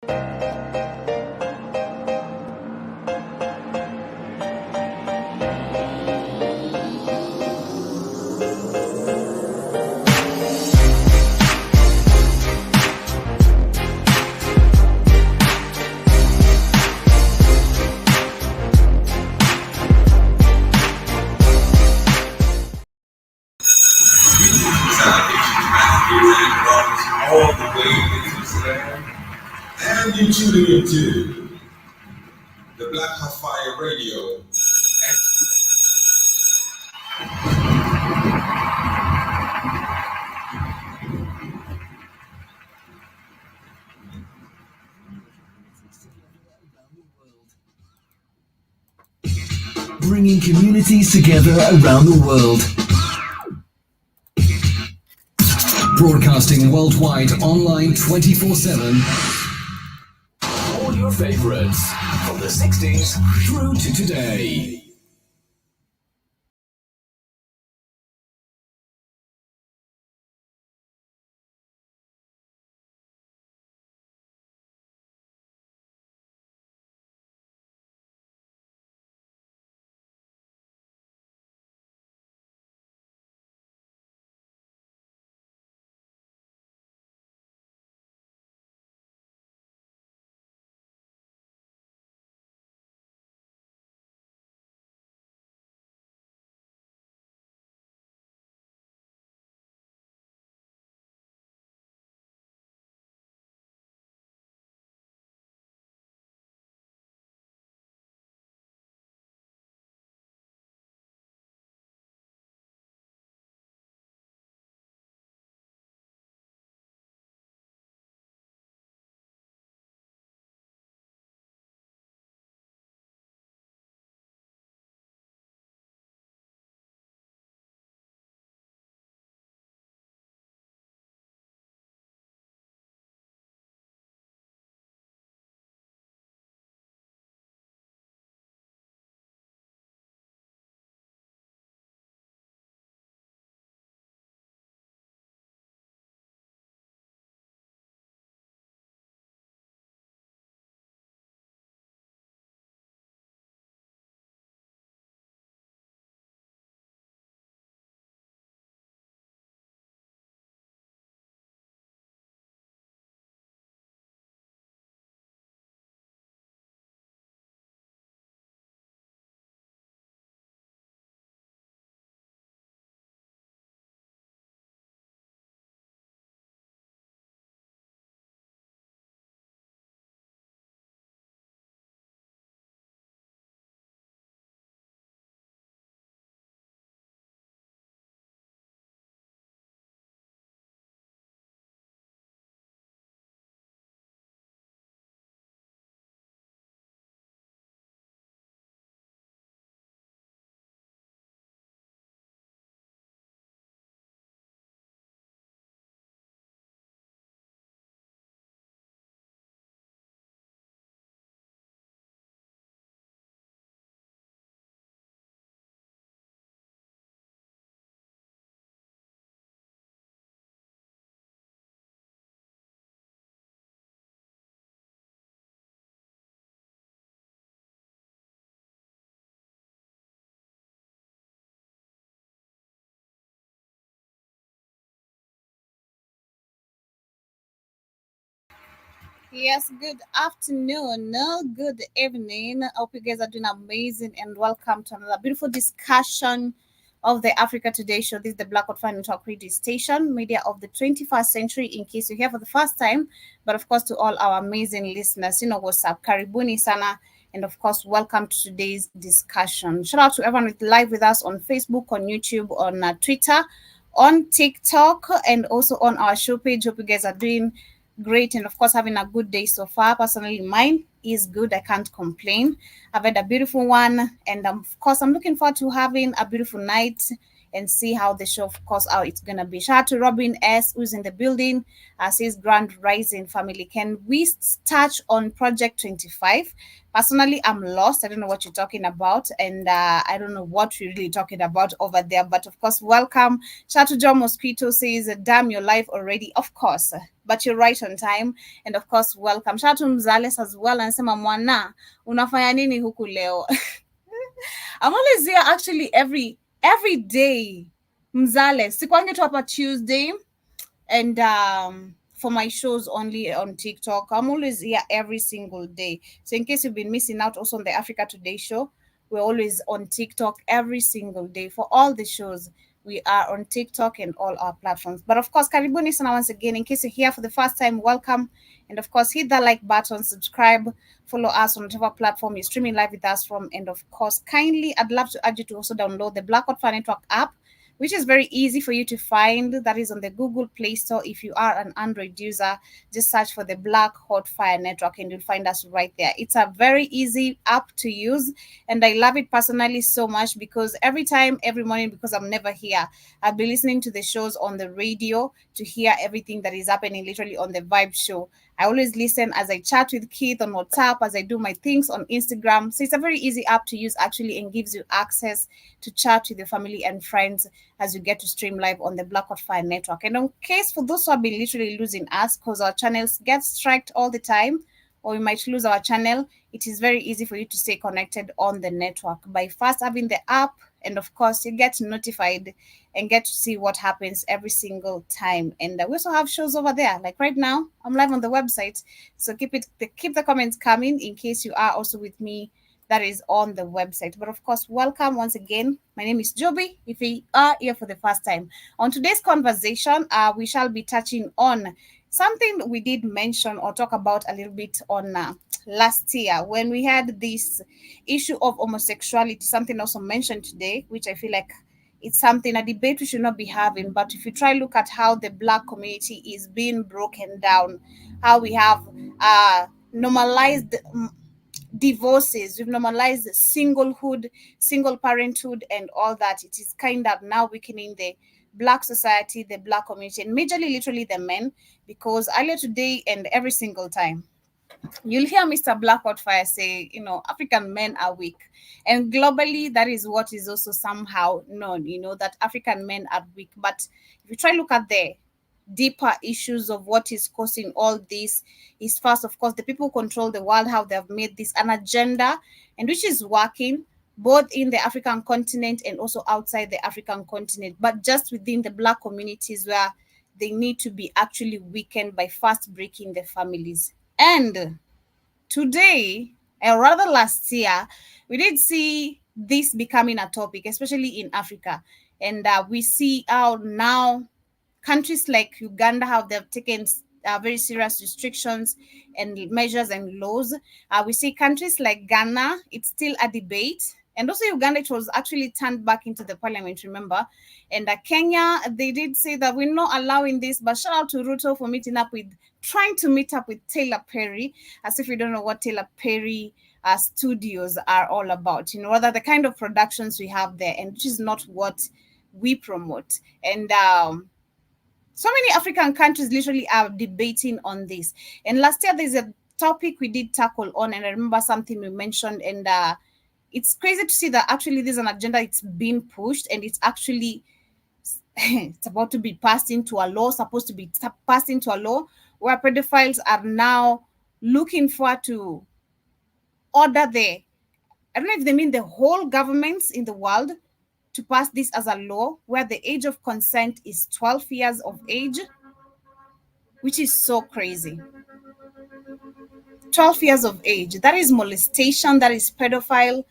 All the way into Slam, and you're tuning into the Black Hot Fire Radio. Bringing communities together around the world. Broadcasting worldwide, online 24/7. All your favorites from the 60s through to today. Yes, good afternoon, good evening. I hope you guys are doing amazing and welcome to another beautiful discussion of the Africa Today show. This is the Black Hot Fun Talk Radio Station, media of the 21st century, in case you're here for the first time. But of course, to all our amazing listeners, you know what's up. Karibuni sana. And of course, welcome to today's discussion. Shout out to everyone with live with us on Facebook, on YouTube, on Twitter, on TikTok, and also on our show page. Hope you guys are doing great and of course having a good day so far. Personally, mine is good. I can't complain. I've had a beautiful one, and of course I'm looking forward to having a beautiful night and see how the show, of course, how it's gonna be. Shout out to Robin S, who's in the building. Says Grand Rising family. Can we touch on Project 25? Personally, I'm lost. I don't know what you're talking about, and I don't know what you're really talking about over there. But of course, welcome. Shout out to John Mosquito says, "Damn, your life already." Of course, but you're right on time. And of course, welcome. Shout out to Mzales as well. Anasema mwana unafanya nini huku leo? I'm always here actually every day. Mzales, sikwange tu hapa Tuesday and for my shows only on TikTok. I'm always here every single day. So in case you've been missing out also on the Africa Today show, we're always on TikTok every single day for all the shows. We are on TikTok and all our platforms. But of course, karibuni sana once again. In case you're here for the first time, welcome. And of course, hit that like button, subscribe, follow us on whatever platform you're streaming live with us from. And of course, kindly, I'd love to urge you to also download the Black Hot Fan Network app, which is very easy for you to find. That is on the Google Play Store. If you are an Android user, just search for the Black Hot Fire Network and you'll find us right there. It's a very easy app to use, and I love it personally so much because every time, every morning, because I'm never here, I'll be listening to the shows on the radio to hear everything that is happening literally on the Vibe show. I always listen as I chat with Keith on WhatsApp, as I do my things on Instagram. So it's a very easy app to use actually and gives you access to chat with your family and friends as you get to stream live on the Black Hot Fire Network. And in case for those who have been literally losing us because our channels get striked all the time, or we might lose our channel, it is very easy for you to stay connected on the network by first having the app. And of course, you get notified and get to see what happens every single time. And we also have shows over there. Like right now, I'm live on the website, so keep the comments coming in case you are also with me. That is on the website. But of course, welcome once again. My name is Joby. If you are here for the first time, on today's conversation, we shall be touching on something we did mention or talk about a little bit on last year when we had this issue of homosexuality, something also mentioned today, which I feel like it's something, a debate we should not be having. But if you try look at how the Black community is being broken down, how we have normalized divorces, we've normalized singlehood, single parenthood, and all that, it is kind of now weakening the Black society, the Black community, and majorly literally the men, because earlier today and every single time you'll hear Mr. Black Fire say, African men are weak. And globally, that is what is also somehow known, that African men are weak. But if you try look at the deeper issues of what is causing all this, is first, of course, the people who control the world, how they have made this an agenda, and which is working both in the African continent and also outside the African continent, but just within the Black communities where they need to be actually weakened by first breaking the families. And today, or rather last year, we did see this becoming a topic, especially in Africa. And we see how now countries like Uganda, how they've taken very serious restrictions and measures and laws. We see countries like Ghana, it's still a debate. And also Uganda, it was actually turned back into the parliament, remember? And Kenya, they did say that we're not allowing this, but shout out to Ruto for trying to meet up with Taylor Perry, as if we don't know what Taylor Perry studios are all about, rather the kind of productions we have there, and which is not what we promote. And so many African countries literally are debating on this. And last year, there's a topic we did tackle on, and I remember something we mentioned, and it's crazy to see that actually there's an agenda, it's being pushed, and it's actually it's about to be passed into a law, supposed to be passed into a law, where pedophiles are now looking for to order I don't know if they mean the whole governments in the world to pass this as a law where the age of consent is 12 years of age, which is so crazy. 12 years of age. That is molestation, that is pedophile.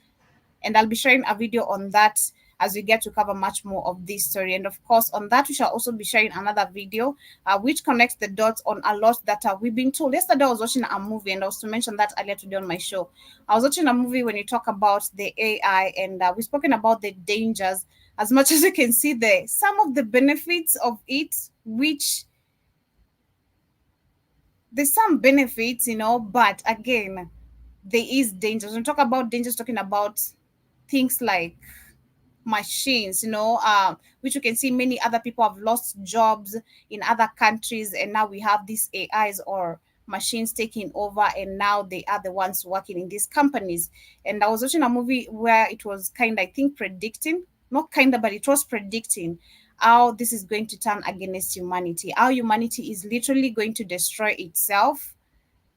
And I'll be sharing a video on that as we get to cover much more of this story. And of course, on that, we shall also be sharing another video which connects the dots on a lot that we've been told. Yesterday, I was watching a movie, and I was to mention that earlier today on my show. I was watching a movie when you talk about the AI, and we've spoken about the dangers. As much as you can see there, some of the benefits of it, which there's some benefits, but again, there is dangers. When we talk about dangers, talking about things like machines, which you can see many other people have lost jobs in other countries, and now we have these AIs or machines taking over, and now they are the ones working in these companies. And I was watching a movie where it was kind of, I think, predicting, not kind of, but it was predicting how this is going to turn against humanity, how humanity is literally going to destroy itself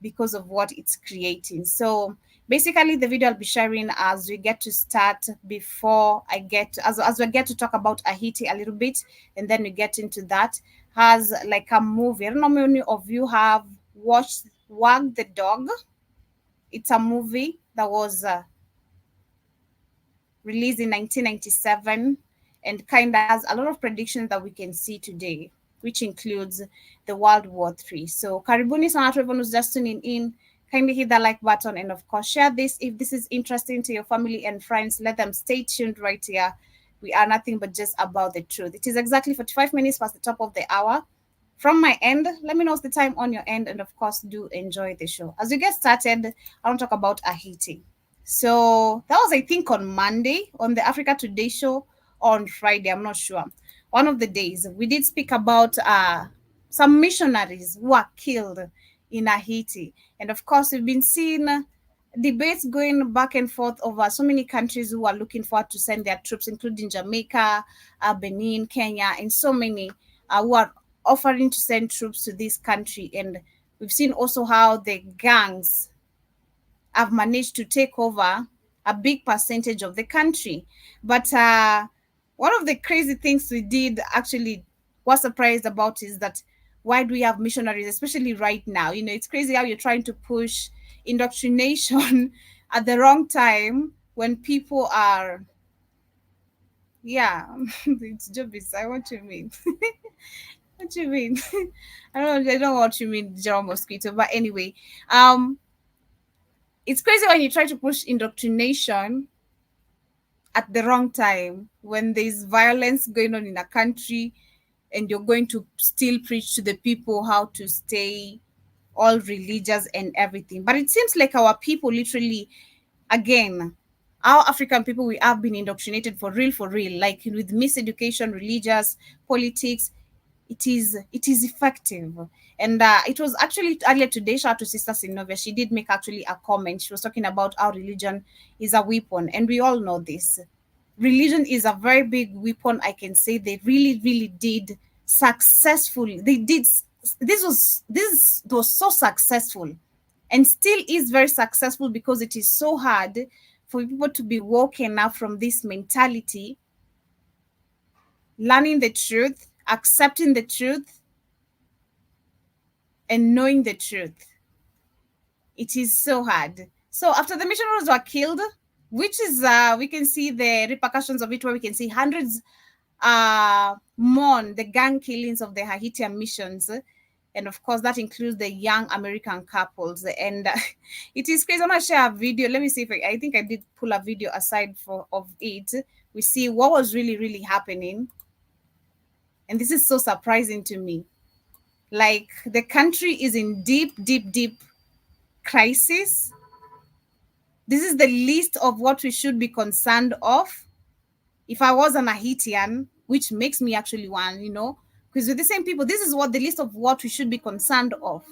because of what it's creating. So basically the video I'll be sharing as we get to start, before I get as we get to talk about Haiti a little bit, and then we get into that, has like a movie. I don't know how many of you have watched Wag the Dog. It's a movie that was released in 1997 and kind of has a lot of predictions that we can see today, which includes the World War III. So karibuni sana to everyone who's just tuning in. Kindly hit the like button and of course share this if this is interesting to your family and friends. Let them stay tuned right here. We are nothing but just about the truth. It is exactly 45 minutes past the top of the hour. From my end, let me know the time on your end, and of course, do enjoy the show. As we get started, I want to talk about Haiti. So that was, I think, on Monday on the Africa Today show, or on Friday, I'm not sure. One of the days, we did speak about some missionaries who were killed in Haiti. And of course, we've been seeing debates going back and forth over so many countries who are looking forward to send their troops, including Jamaica, Benin, Kenya, and so many who are offering to send troops to this country. And we've seen also how the gangs have managed to take over a big percentage of the country. But one of the crazy things we did actually was surprised about is that why do we have missionaries, especially right now? It's crazy how you're trying to push indoctrination at the wrong time when people are, yeah, it's just bizarre. What you mean? What you mean? I don't know what you mean, General Mosquito. But anyway, it's crazy when you try to push indoctrination at the wrong time when there's violence going on in a country, and you're going to still preach to the people how to stay all religious and everything. But it seems like our people literally, again, our African people, we have been indoctrinated for real, like with miseducation, religious, politics. It is effective. And it was actually earlier today, shout out to Sister Sinovia, she did make actually a comment. She was talking about how religion is a weapon, and we all know this. Religion is a very big weapon. I can say they really did successfully. They did this was so successful, and still is very successful, because it is so hard for people to be woken up from this mentality, learning the truth, accepting the truth, and knowing the truth. It is so hard. So after the missionaries were killed, which is we can see the repercussions of it, where we can see hundreds mourn the gang killings of the Haitian missions. And of course, that includes the young American couples. And it is crazy. I'm going to share a video. Let me see if I think I did pull a video aside of it. We see what was really happening. And this is so surprising to me. Like, the country is in deep crisis. This is the list of what we should be concerned of. If I was an Haitian, which makes me actually one, because with the same people, this is what the list of what we should be concerned of.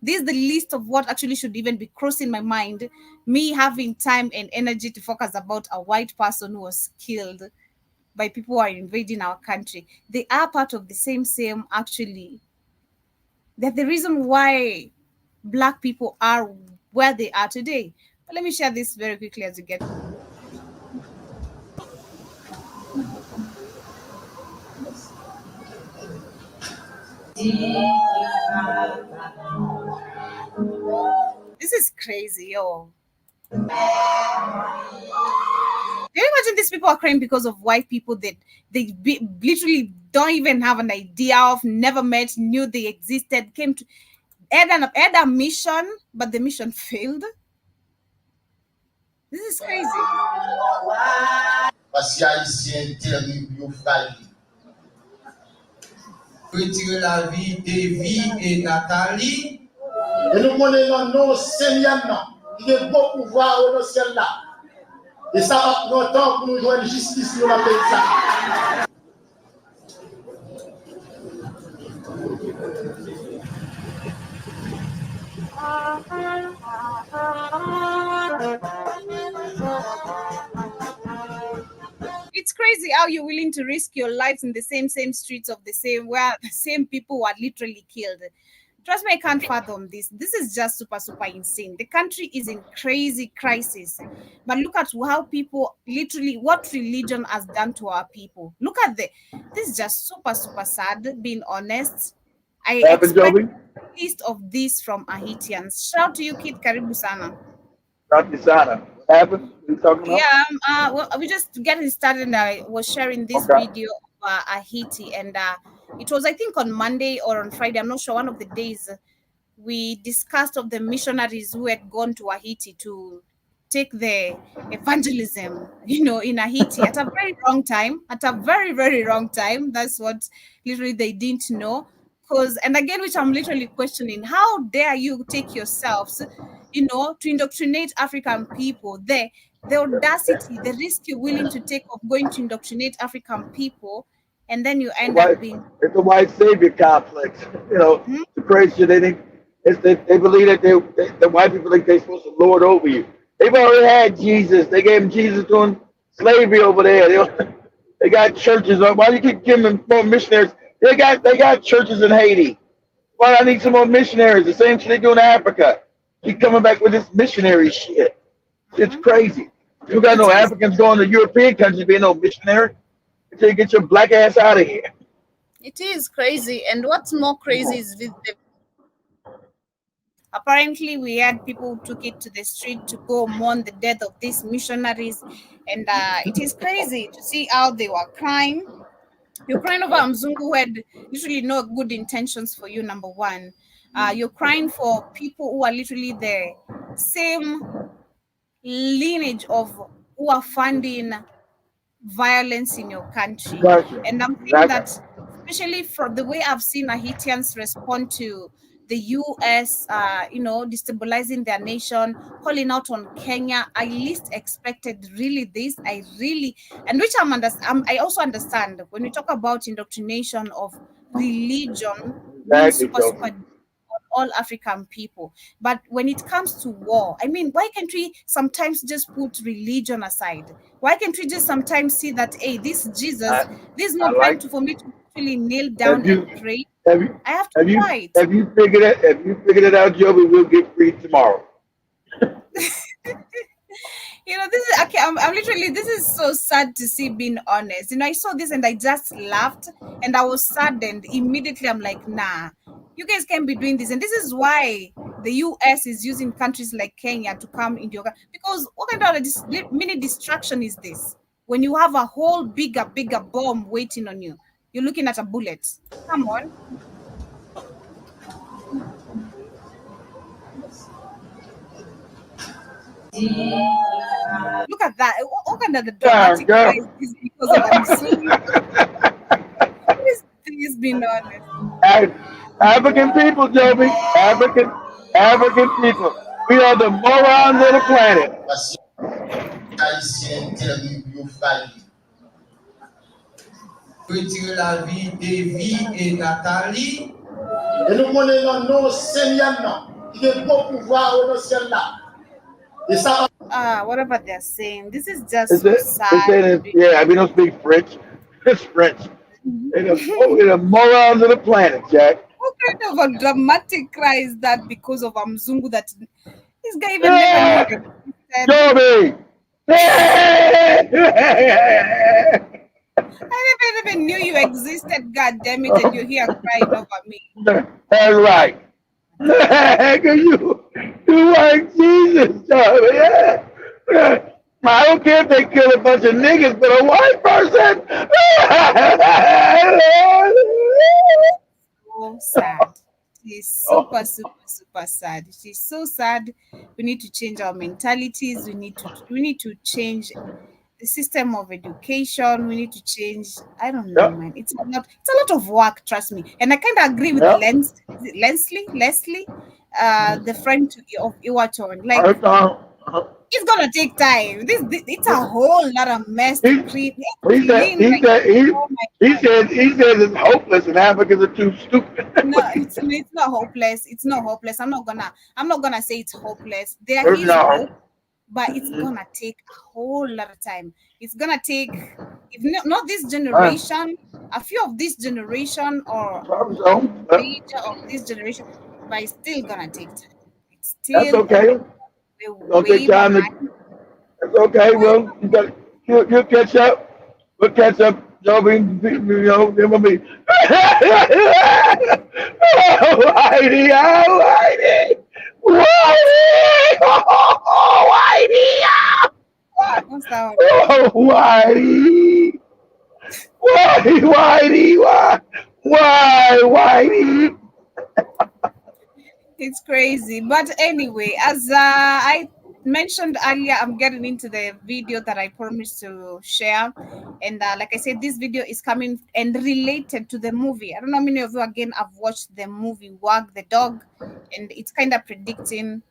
This is the list of what actually should even be crossing my mind, me having time and energy to focus about a white person who was killed by people who are invading our country. They are part of the same actually. They're the reason why Black people are where they are today. But let me share this very quickly as you get. This is crazy, yo. Can you imagine these people are crying because of white people that literally don't even have an idea of, never met, knew they existed, came to had a mission, but the mission failed? This is crazy. Parce que Haïtien terrible, yo fragile. Retirer la vie d'Evie et Nathalie. Et nous connaissons nos Seigneur, qui a beau pouvoir au ciel là. Et ça va longtemps pour nous jouer justice dans la pays. It's crazy how you're willing to risk your lives in the same streets of the same where the same people were literally killed. Trust me, I can't fathom this. This is just super insane. The country is in crazy crisis. But look at how people literally what religion has done to our people. Look at this is just super sad, being honest. I Happened, expect Joby? a list of this from Haitians. Shout out to you, Kid Karibu Sana. Dr. Sana. What happened? What are you talking about? Yeah, well, we just getting started. And I was sharing this Okay. video of Haiti, and it was, I think, on Monday or on Friday. I'm not sure. One of the days we discussed of the missionaries who had gone to Haiti to take the evangelism, in Haiti at a very wrong time, at a very wrong time. That's what literally they didn't know. And again, which I'm literally questioning, how dare you take yourselves, to indoctrinate African people? The audacity, the risk you're willing to take of going to indoctrinate African people, and then you end up being. It's a white savior complex. The crazy shit. They think they believe that the white people think they're supposed to lord over you. They've already had Jesus. They gave him Jesus doing slavery over there. They got churches. Why do you keep giving them more missionaries? They got churches in Haiti. Why I need some more missionaries? The same shit they do in Africa. Keep coming back with this missionary shit. It's crazy. You got no Africans going to European countries being no missionary until you get your black ass out of here. It is crazy. And what's more crazy is with apparently we had people who took it to the street to go mourn the death of these missionaries. And it is crazy to see how they were crying. You're crying over Mzungu who had literally no good intentions for you, number one. You're crying for people who are literally the same lineage of who are funding violence in your country. Gotcha. And I'm thinking that, especially from the way I've seen Haitians respond to the US, destabilizing their nation, calling out on Kenya, I least expected really this. I also understand when we talk about indoctrination of religion being super on all African people. But when it comes to war, I mean, why can't we sometimes just put religion aside? Why can't we just sometimes see that, hey, this Jesus, this is not time for me to really kneel down and pray. I have to fight. Have you figured it out, Joby? We'll get free tomorrow. This is okay. I'm literally, this is so sad to see, being honest. I saw this and I just laughed and I was saddened. Immediately, I'm like, nah, you guys can't be doing this. And this is why the US is using countries like Kenya to come into your country. Because what kind of mini distraction is this? When you have a whole bigger bomb waiting on you, you're looking at a bullet. Come on. Look at that. What kind of the dramatic price is because of What is this, being honest? African people, Joby. African people. We are the morons of the planet. Retirer la vie d'Evie et Nathalie. Et nous connaissons nos Seigneur qui a beau pouvoir au ciel là. Et ça whatever they're saying, this is just so sad. We don't speak French. It's French. They're the morons of the planet, Jack. What kind of a dramatic cry is that because of Mzungu that this guy even never Joby! I never knew you existed, god damn it, and you're here crying over me. That's right. you like Jesus, Joby. I don't care if they kill a bunch of niggas, but a white person. So sad. It's super sad. It is so sad. We need to change our mentalities. We need to change the system of education. We need to change. I don't know, man. It's a lot of work. Trust me. And I kind of agree with Leslie, the friend of Iwaton. Like, It's gonna take time. It's a whole lot of mess to clean. He said Oh my God. he said it's hopeless and Africans are too stupid. No, it's not hopeless. It's not hopeless. I'm not gonna say it's hopeless. There It's is not. hope, but it's gonna take a whole lot of time. It's gonna take, if not this generation, a few of this generation or major of this generation, but it's still gonna take time. It's That's still okay. we're way Time to, behind. it's okay. Well, you'll catch up. We'll catch up. Joby, you know, there will be. Oh, Whitey, oh, Whitey, Whitey, oh, Whitey, What's that? oh, Whitey, why, Whitey? It's crazy. But anyway, as I mentioned earlier, I'm getting into the video that I promised to share. And like I said, this video is coming and related to the movie. I don't know how many of you, again, have watched the movie Wag the Dog. And it's kind of predicting,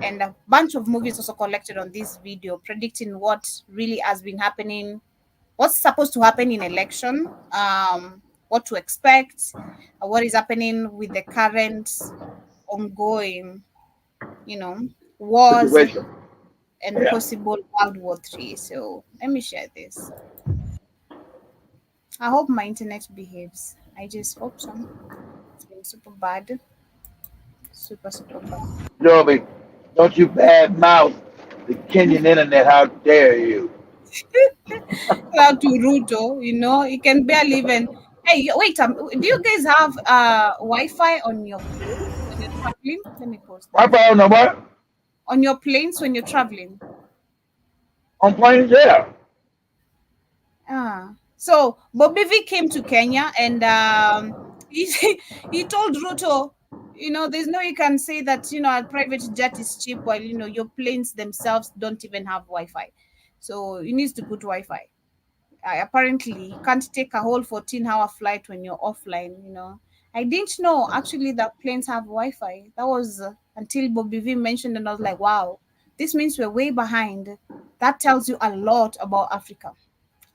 and a bunch of movies also collected on this video, predicting what really has been happening, what's supposed to happen in election, what to expect, what is happening with the current ongoing, wars Situation. and possible World War III. So let me share this. I hope my internet behaves. I just hope so. It's been super bad. Super bad. Joby, don't you bad mouth the Kenyan internet. How dare you? Shout to Ruto, you can barely even. Hey, wait, do you guys have Wi-Fi on your planes when you're traveling? Let me post My that. problem, no what? On your planes when you're traveling. On planes, yeah. So Bobby V came to Kenya and he told Ruto, there's no, you can say that, a private jet is cheap while, your planes themselves don't even have Wi-Fi. So he needs to put Wi-Fi. Apparently, you can't take a whole 14-hour flight when you're offline. I didn't know actually that planes have Wi-Fi. That was until Bobby V mentioned, and I was like, wow, this means we're way behind. That tells you a lot about Africa.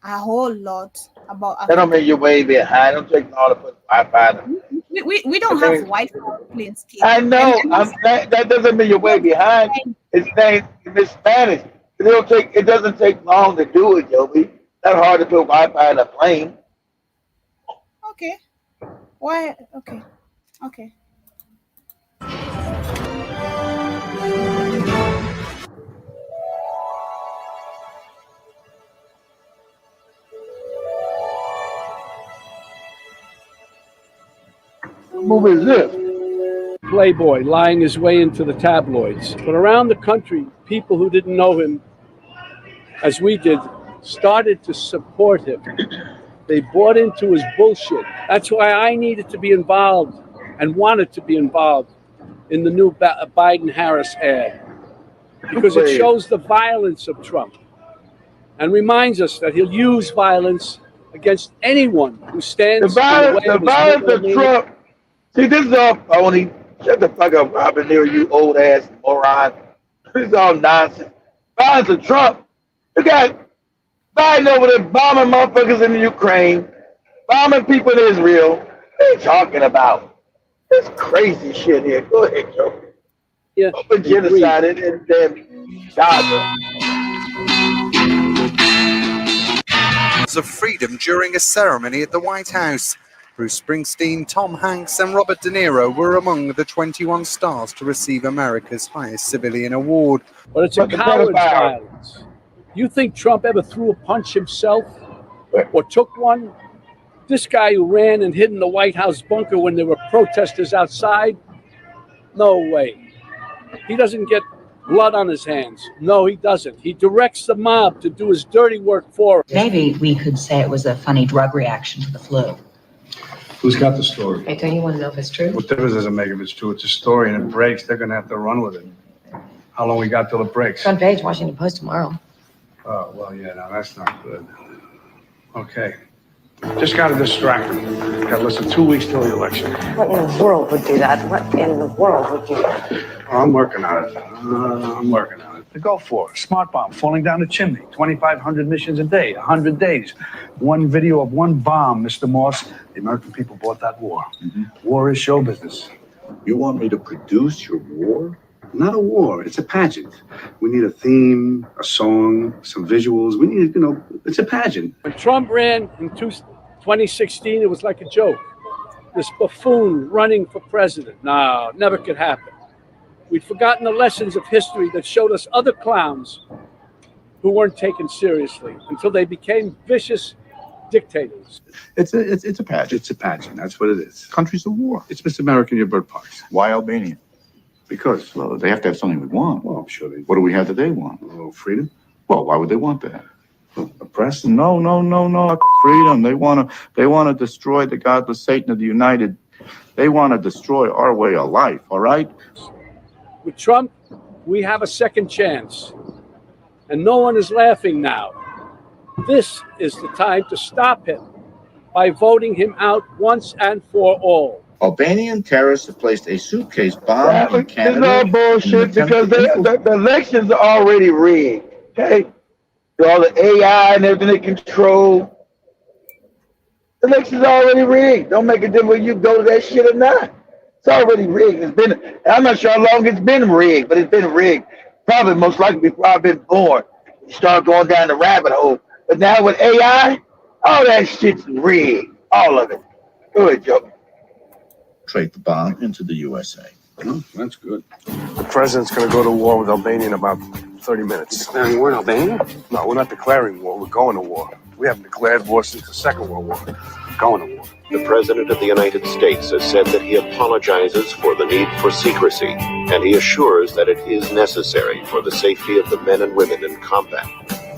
A whole lot about That don't Africa. mean you're way behind. Don't take all to put Wi-Fi in them. We don't have Wi-Fi on planes, kid. I know. And That doesn't mean you're way behind. It's Spanish. It doesn't take long to do it, Joby. Not hard to put Wi-Fi in a plane. okay. Why? Okay. What movie is this? Playboy lying his way into the tabloids. But around the country, people who didn't know him, as we did, started to support him. They bought into his bullshit. That's why I needed to be involved and wanted to be involved in the new Biden-Harris ad. Because it shows the violence of Trump and reminds us that he'll use violence against anyone who stands in the way of violence of Trump. See, this is all phony. Shut the fuck up, Robin Neal, you old ass moron. This is all nonsense. Violence of Trump. You got Biden over there bombing motherfuckers in the Ukraine, bombing people in Israel. What are you talking about? This crazy shit here. Go ahead, Joe. Yeah, open genocide in Gaza. Of freedom during a ceremony at the White House. Bruce Springsteen, Tom Hanks and Robert De Niro were among the 21 stars to receive America's highest civilian award. But it's a coward's violence. You think Trump ever threw a punch himself or took one? This guy who ran and hid in the White House bunker when there were protesters outside? No way. He doesn't get blood on his hands. No, he doesn't. He directs the mob to do his dirty work for him. Maybe we could say it was a funny drug reaction to the flu. Who's got the story? Hey, don't you want to know if it's true? What difference does it make if it's true? It's a story and it breaks. They're going to have to run with it. How long we got till it breaks? Front page, Washington Post tomorrow. Oh, well, yeah, no, that's not good. Okay. Just got to distract them. Got less than 2 weeks till the election. What in the world would do that? What in the world would do that? Oh, I'm working on it. I'm working on it. To go for a smart bomb falling down the chimney. 2,500 missions a day, 100 days. One video of one bomb, Mr. Moss. The American people bought that war. War is show business. You want me to produce your war? Not a war. It's a pageant. We need a theme, a song, some visuals. We need, it's a pageant. When Trump ran in 2016, it was like a joke. This buffoon running for president. No, never could happen. We'd forgotten the lessons of history that showed us other clowns who weren't taken seriously until they became vicious dictators. It's a pageant. It's a pageant. That's what it is. Countries of war. It's Mr. American, your bird parks. Why Albania? Because, Well, they have to have something we want. well, I'm sure they What do we have that they want? a little freedom. Well, why would they want that? Oppressed. No. Freedom. They want to destroy the godless Satan of the United. They want to destroy our way of life. All right. With Trump, we have a second chance. And no one is laughing now. This is the time to stop him by voting him out once and for all. Albanian terrorists have placed a suitcase bomb in Canada. It's all bullshit because the elections are already rigged. Okay? All the AI and everything they control. The election's already rigged. Don't make a difference whether you go to that shit or not. It's already rigged. I'm not sure how long it's been rigged, but it's been rigged. Probably most likely before I've been born. You start going down the rabbit hole. But now with AI, all that shit's rigged. All of it. Go ahead, Joe. Trade the bomb into the USA. Oh, that's good. The president's going to go to war with Albania in about 30 minutes. Declaring war in Albania? No, we're not declaring war. We're going to war. We haven't declared war since the Second World War. We're going to war. The President of the United States has said that he apologizes for the need for secrecy, and he assures that it is necessary for the safety of the men and women in combat.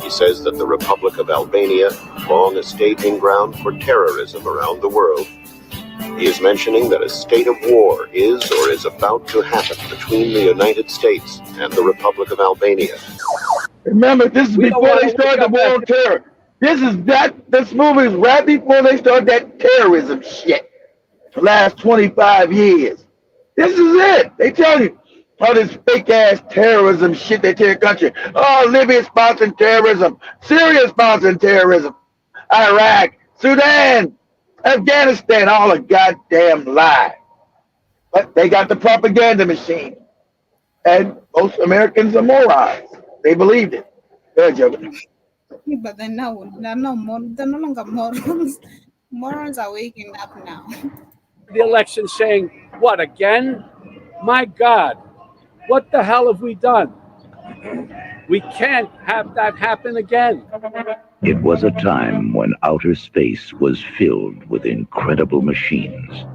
He says that the Republic of Albania, long a staging ground for terrorism around the world, he is mentioning that a state of war is or is about to happen between the United States and the Republic of Albania. Remember, this is before they started the war on terror. This movie is right before they started that terrorism shit. The last 25 years. This is it. They tell you all this fake ass terrorism shit they tear country. Oh, Libya sponsoring terrorism. Syria sponsoring terrorism. Iraq, Sudan, Afghanistan, all a goddamn lie. But they got the propaganda machine. And most Americans are morons. They believed it. Good joke. But they're no longer morons. Morons are waking up now. The election saying, what, again? My God, what the hell have we done? We can't have that happen again. It was a time when outer space was filled with incredible machines,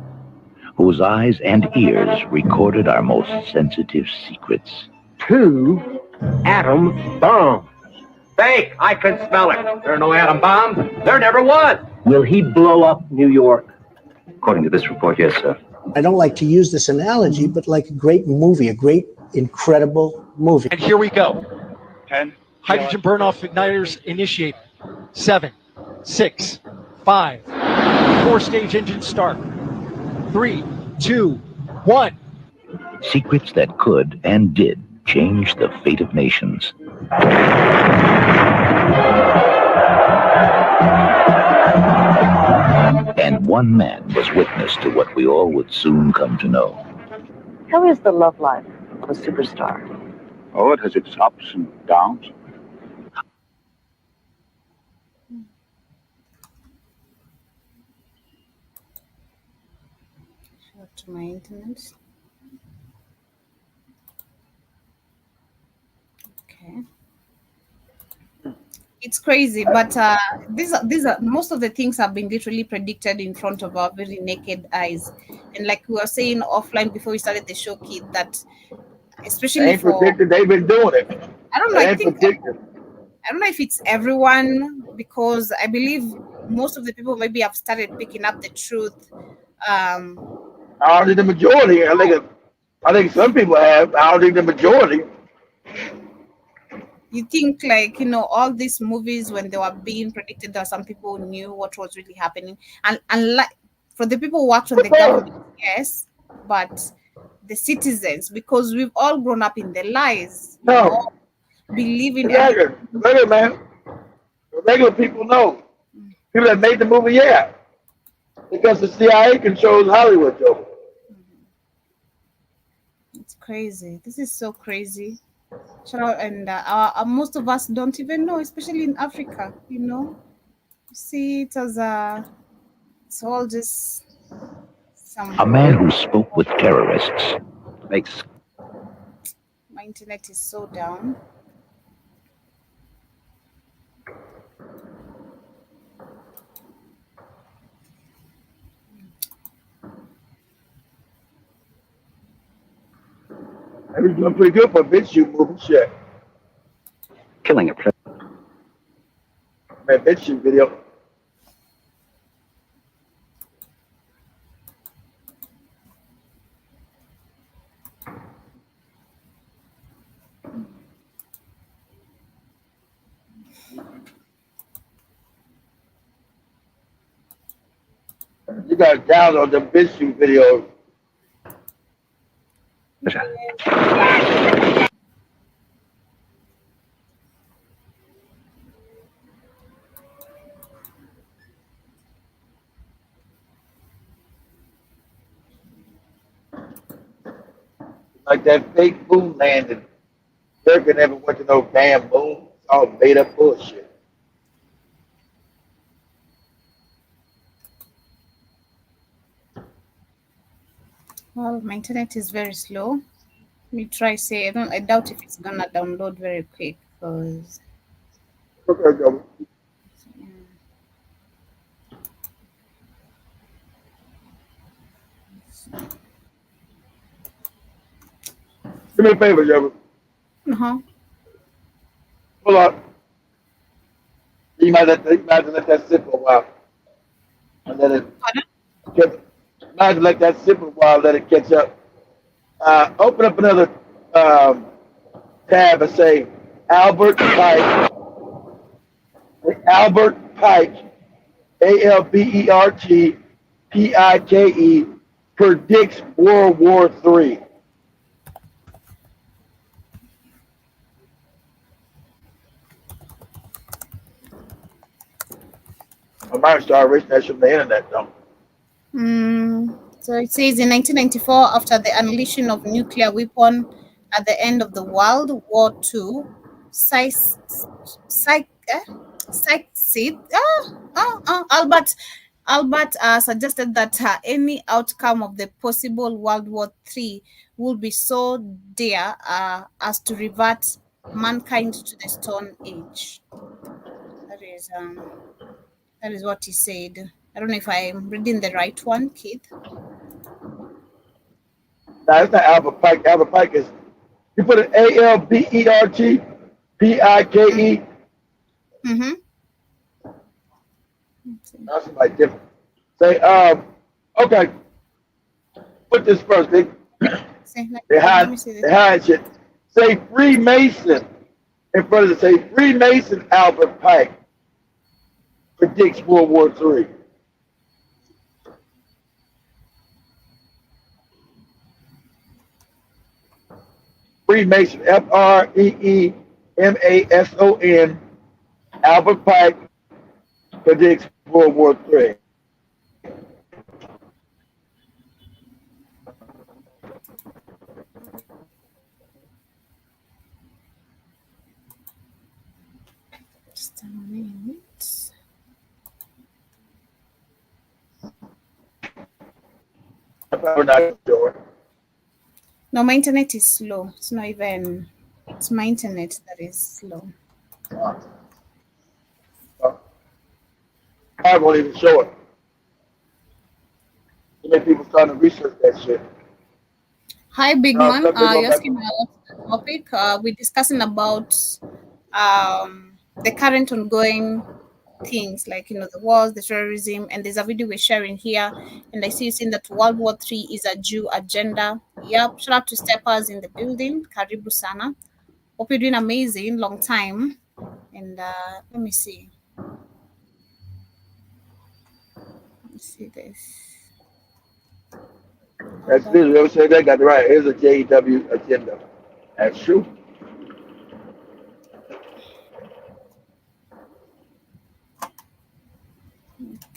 whose eyes and ears recorded our most sensitive secrets. 2 atom bombs. Fake! I can smell it. There are no atom bombs. There never was. Will he blow up New York? According to this report, yes, sir. I don't like to use this analogy, but like a great movie, a great, incredible movie. And here we go. 10. Hydrogen burn-off igniters initiate. 7, 6, 5. 4-stage engine start. 3, 2, 1. Secrets that could and did change the fate of nations. And one man was witness to what we all would soon come to know. How is the love life of a superstar? Oh, it has its ups and downs. Short to my internet. Okay. It's crazy, but these are most of the things have been literally predicted in front of our very naked eyes. And like we were saying offline before we started the show, Kid, that especially They ain't predicted, they've been doing it. I don't know. They ain't predicted. I don't know if it's everyone, because I believe most of the people maybe have started picking up the truth. I don't think the majority. I think some people have. I don't think the majority. You think like, all these movies when they were being predicted, that some people knew what was really happening, and like for the people who worked on the government, yes, but the citizens, because we've all grown up in the lies, No, believing the regular man, the regular people know. People that made the movie, yeah, because the CIA controls Hollywood, Joe. It's crazy. This is so crazy. And most of us don't even know, especially in Africa. You see it as it's all just some. A man who spoke with terrorists makes My internet is so down. He's doing pretty good for a bitch shoot movie. Shit. killing a president. Man, bitch shoot video. You got to download the bitch shoot video. Like that fake moon landing. America never went to no damn moon. It's all made up bullshit. Well, my internet is very slow. Let me try say I doubt if it's gonna download very quick because Okay, go. Do me a favor, Joe. Hold on. You might have to let that sit for a while. And let it catch. You might have to let that sit for a while, let it catch up. Open up another tab and say Albert Pike. Albert Pike, ALBERT PIKE, predicts World War III. I might start reaching that shit on the internet, though. So it says in 1994, after the unleashing of nuclear weapon at the end of the World War II, Albert suggested that any outcome of the possible World War III would be so dear as to revert mankind to the Stone Age. That is what he said. I don't know if I'm reading the right one, Keith. No, it's not Albert Pike. Albert Pike is, you put an ALBERT PIKE. Mm-hmm. That's somebody different. Say, okay. Put this first. They hide shit. Say Freemason in front of it. Say Freemason Albert Pike predicts World War III. Freemason, FREEMASON, Albert Pike predicts World War III. Just a minute. No, my internet is slow. It's not even. It's my internet that is slow. I won't even show it. Too many people starting to research that shit. Hi, Big Man. You're asking about the topic. We're discussing about the current ongoing things like the wars, the terrorism, and there's a video we're sharing here, and I see you saying that World War III is a Jew agenda. Yep. Shout out to Steppers in the building. Karibu sana. Hope you're doing amazing. Long time. And let me see. Let's see this. That's this. Whoever said that got it right. Here's a JW agenda. That's true.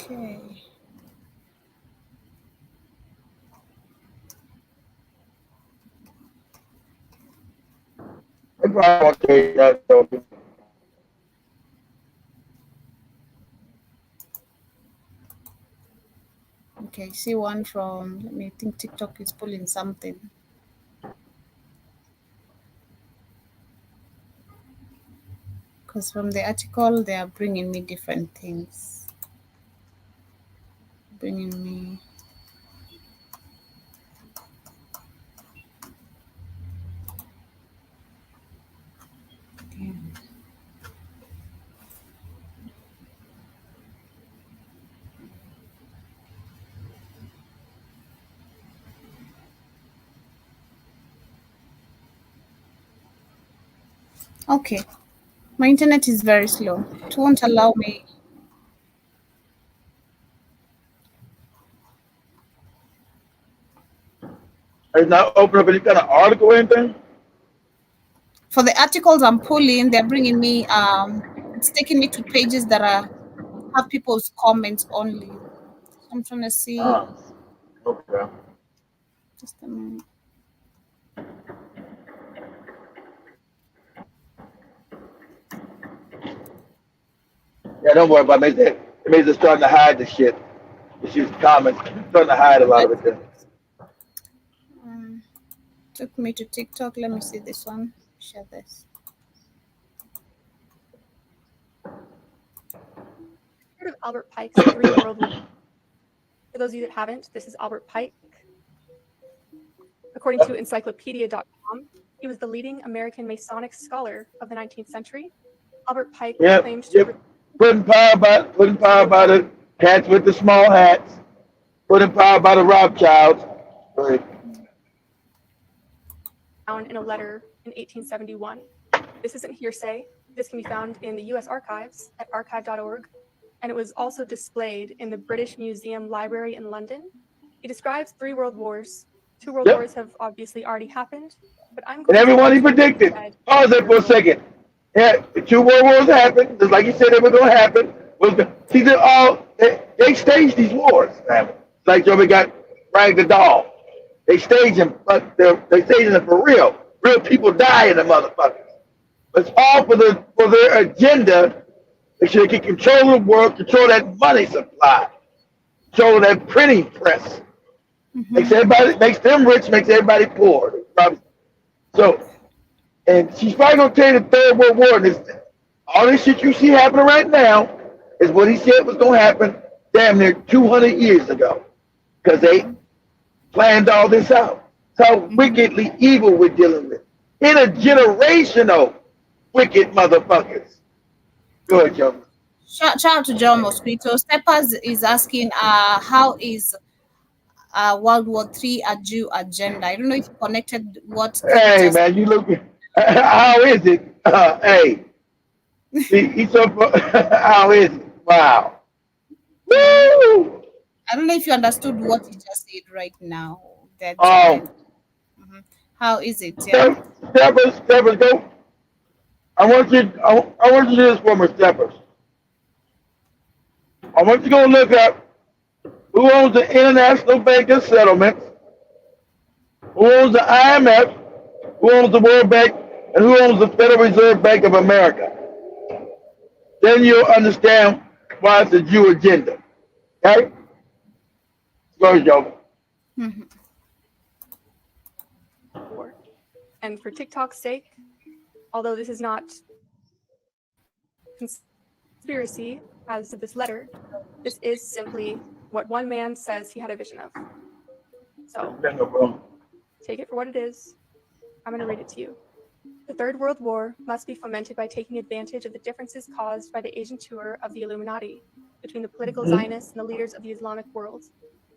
Okay. Okay, see one from, let me think, TikTok is pulling something. Because from the article, they are bringing me different things. Bringing me... Okay. Okay, my internet is very slow. It won't allow me. It's not open up any kind of article or anything? For the articles I'm pulling, they're bringing me, it's taking me to pages that have people's comments only. So I'm trying to see. Okay. Just a minute. Yeah, don't worry about it. It means it's starting to hide the shit. It's just comments. It's starting to hide a lot of it there. Took me to TikTok. Let me see this one. Share this. Heard of Albert Pike's Three World Wars? For those of you that haven't, this is Albert Pike. According to encyclopedia.com, he was the leading American Masonic scholar of the 19th century. Albert Pike claimed to... Putting power by the cats with the small hats. Putting power by the Rothschilds. Found in a letter in 1871. This isn't hearsay. This can be found in the U.S. archives at archive.org, and it was also displayed in the British Museum Library in London. He describes 3 world wars. 2 world wars have obviously already happened, but I'm going and everyone he predicted. Pause there for a second. Yeah, 2 world wars happened, just like he said they were going to happen. See, they staged these wars, man. It's like Joey got Rag the Doll. They stage them, but they staging them for real. Real people die in the motherfuckers. It's all for their agenda. They should get control of the world, control that money supply, control that printing press. Makes them rich, makes everybody poor. So, and she's probably gonna tell you the 3rd World War. All this shit you see happening right now is what he said was gonna happen damn near 200 years ago, because they planned all this out. That's how wickedly evil we're dealing with. Intergenerational wicked motherfuckers. Go ahead, Joe. Shout out to John Mosquito. Steppers is asking, how is World War III a Jew agenda? I don't know if you connected what. Hey, man, you look. How is it? Hey. He's so. How is it? Wow. Woo! I don't know if you understood what he just said right now. That, how is it? Yeah. Steppers, go. I want you to do this for me, Steppers. I want you to go look up who owns the International Bank of Settlements, who owns the IMF, who owns the World Bank, and who owns the Federal Reserve Bank of America. Then you'll understand why it's a Jew agenda. Okay? Go ahead, Joe. And for TikTok's sake, although this is not conspiracy as of this letter, this is simply what one man says he had a vision of. So take it for what it is. I'm going to read it to you. The Third World War must be fomented by taking advantage of the differences caused by the Asian tour of the Illuminati between the political Zionists and the leaders of the Islamic world.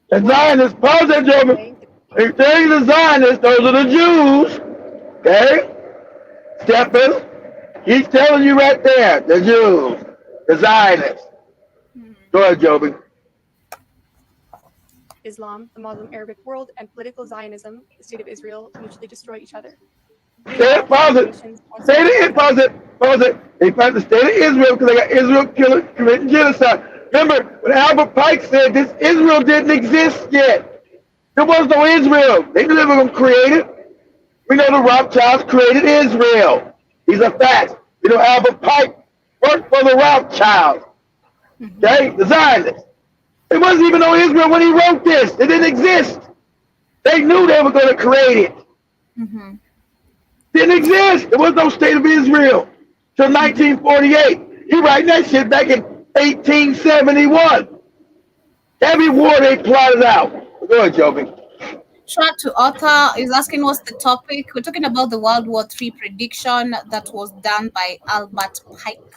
The Zionists, pause that, Joe. If they're the Zionists, those are the Jews. Okay? Stephen, he's telling you right there, the Jews, the Zionists. Go ahead, Joby. Islam, the Muslim Arabic world, and political Zionism, the state of Israel, mutually destroy each other. Say it, pause it. Say it, pause it, pause it. They found the state of Israel because they got Israel committing genocide. Remember, when Albert Pike said this, Israel didn't exist yet. There was no Israel. They knew they were going to create it. We know the Rothschilds created Israel. These are facts. You know, Albert Pike worked for the Rothschilds. Okay? The Zionists. There wasn't even no Israel when he wrote this. It didn't exist. They knew they were going to create it. Didn't exist. There was no state of Israel till 1948. He writing that shit back in 1871. Every war they plotted out. Go ahead, Joby. Shout to author is asking what's the topic. We're talking about the World War III prediction that was done by Albert Pike.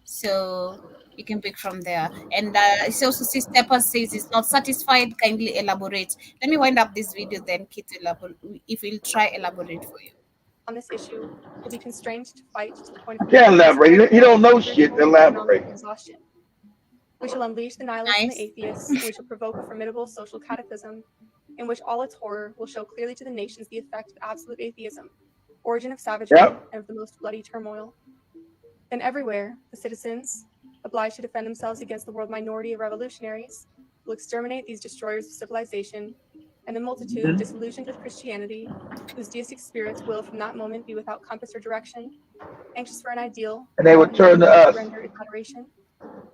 So you can pick from there. And it's also Stepper says he's not satisfied. Kindly elaborate. Let me wind up this video, then Kit if we'll try elaborate for you. On this issue, will be constrained to fight to the point of Can't elaborate. You don't know shit. Elaborate. Exhaustion. We shall unleash the nihilists and the atheists. We shall provoke a formidable social cataclysm, in which all its horror will show clearly to the nations the effect of absolute atheism, origin of savagery, and of the most bloody turmoil. And everywhere, the citizens, obliged to defend themselves against the world minority of revolutionaries, will exterminate these destroyers of civilization, and the multitude, disillusioned with Christianity, whose deistic spirits will from that moment be without compass or direction, anxious for an ideal, and they would turn to us. Surrender its adoration,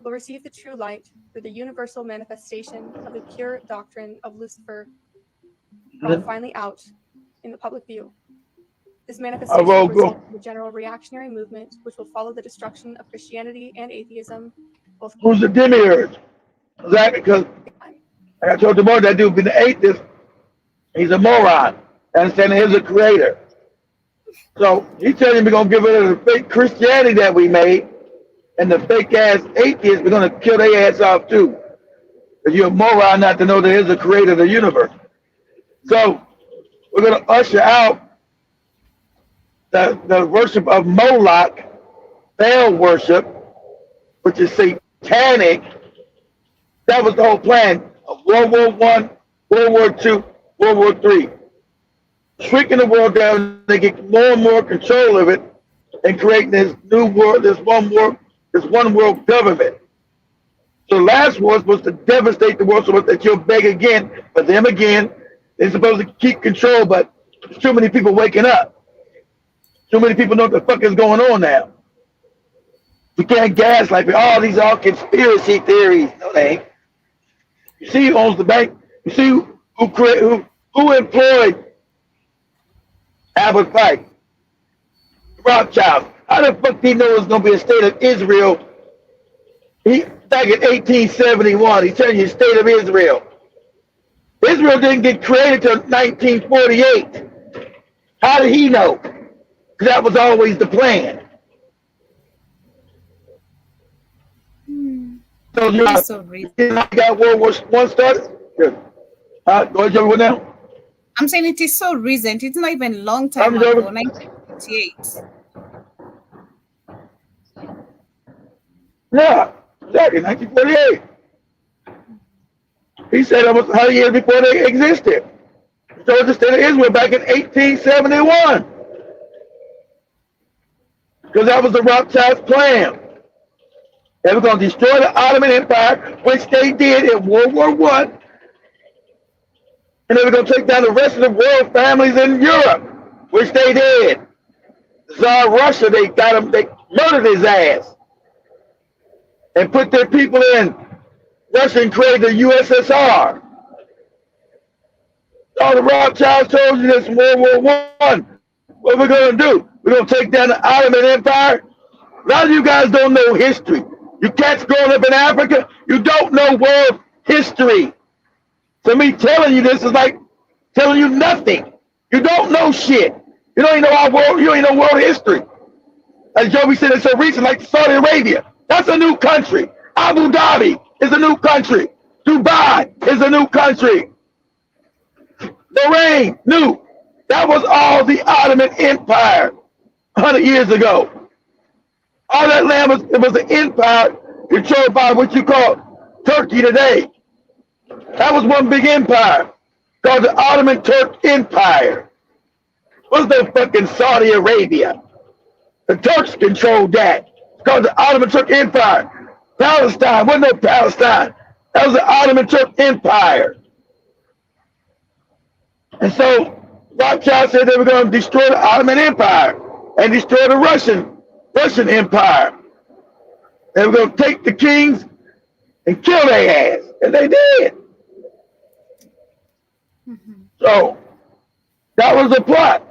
will receive the true light through the universal manifestation of the pure doctrine of Lucifer, brought finally out in the public view. This manifestation will result in the general reactionary movement, which will follow the destruction of Christianity and atheism. Both Who's the demiurge? Exactly, because I told you more, that dude been the atheist. He's a moron. Understanding he's a creator. So he's telling you we're going to give it the fake Christianity that we made, and the fake ass atheists, we're going to kill their ass off too. Because you're a moron not to know there is a creator of the universe. So we're going to usher out the worship of Moloch, Baal worship, which is satanic. That was the whole plan of World War I, World War II, World War III. Shrinking the world down, they get more and more control of it, and creating this new world, this one world government. So the last war was to devastate the world so that you'll beg again for them again. They're supposed to keep control, but there's too many people waking up. Too many people know what the fuck is going on now. You can't gaslight me. Oh, these are all conspiracy theories. No, they ain't. You see who owns the bank? You see who employed Albert Pike? Rothschild. How the fuck did he know it was going to be a state of Israel? Back in 1871, he's telling you the state of Israel. Israel didn't get created until 1948. How did he know? Because that was always the plan. So you got World War I started? Good. Go ahead, Joey, now? I'm saying it is so recent. It's not even a long time ago, 1958. Yeah, exactly, 1948. He said it was 100 years before they existed. So it's the state of Israel back in 1871. Because that was the Rothschilds' plan. They were going to destroy the Ottoman Empire, which they did in World War I. And they were going to take down the rest of the world families in Europe, which they did. Tsar Russia, they got him, they murdered his ass. And put their people in Russia and created the USSR. All the Rothschilds told you this in World War I. What we're going to do? We're going to take down the Ottoman Empire. A lot of you guys don't know history. You cats growing up in Africa, you don't know world history. So me telling you this is like telling you nothing. You don't know shit. You don't even know our world. You don't even know world history. As Joey said, it's so recent, like Saudi Arabia. That's a new country. Abu Dhabi is a new country. Dubai is a new country. Bahrain, new. That was all the Ottoman Empire. 100 years ago. All that land was an empire controlled by what you call Turkey today. That was one big empire called the Ottoman Turk Empire. Was no fucking Saudi Arabia. The Turks controlled that. It's called the Ottoman Turk Empire. Palestine wasn't no Palestine. That was the Ottoman Turk Empire. And so Rothschild said they were going to destroy the Ottoman Empire and destroy the Russian Empire. They were going to take the kings and kill their ass. And they did. So that was the plot.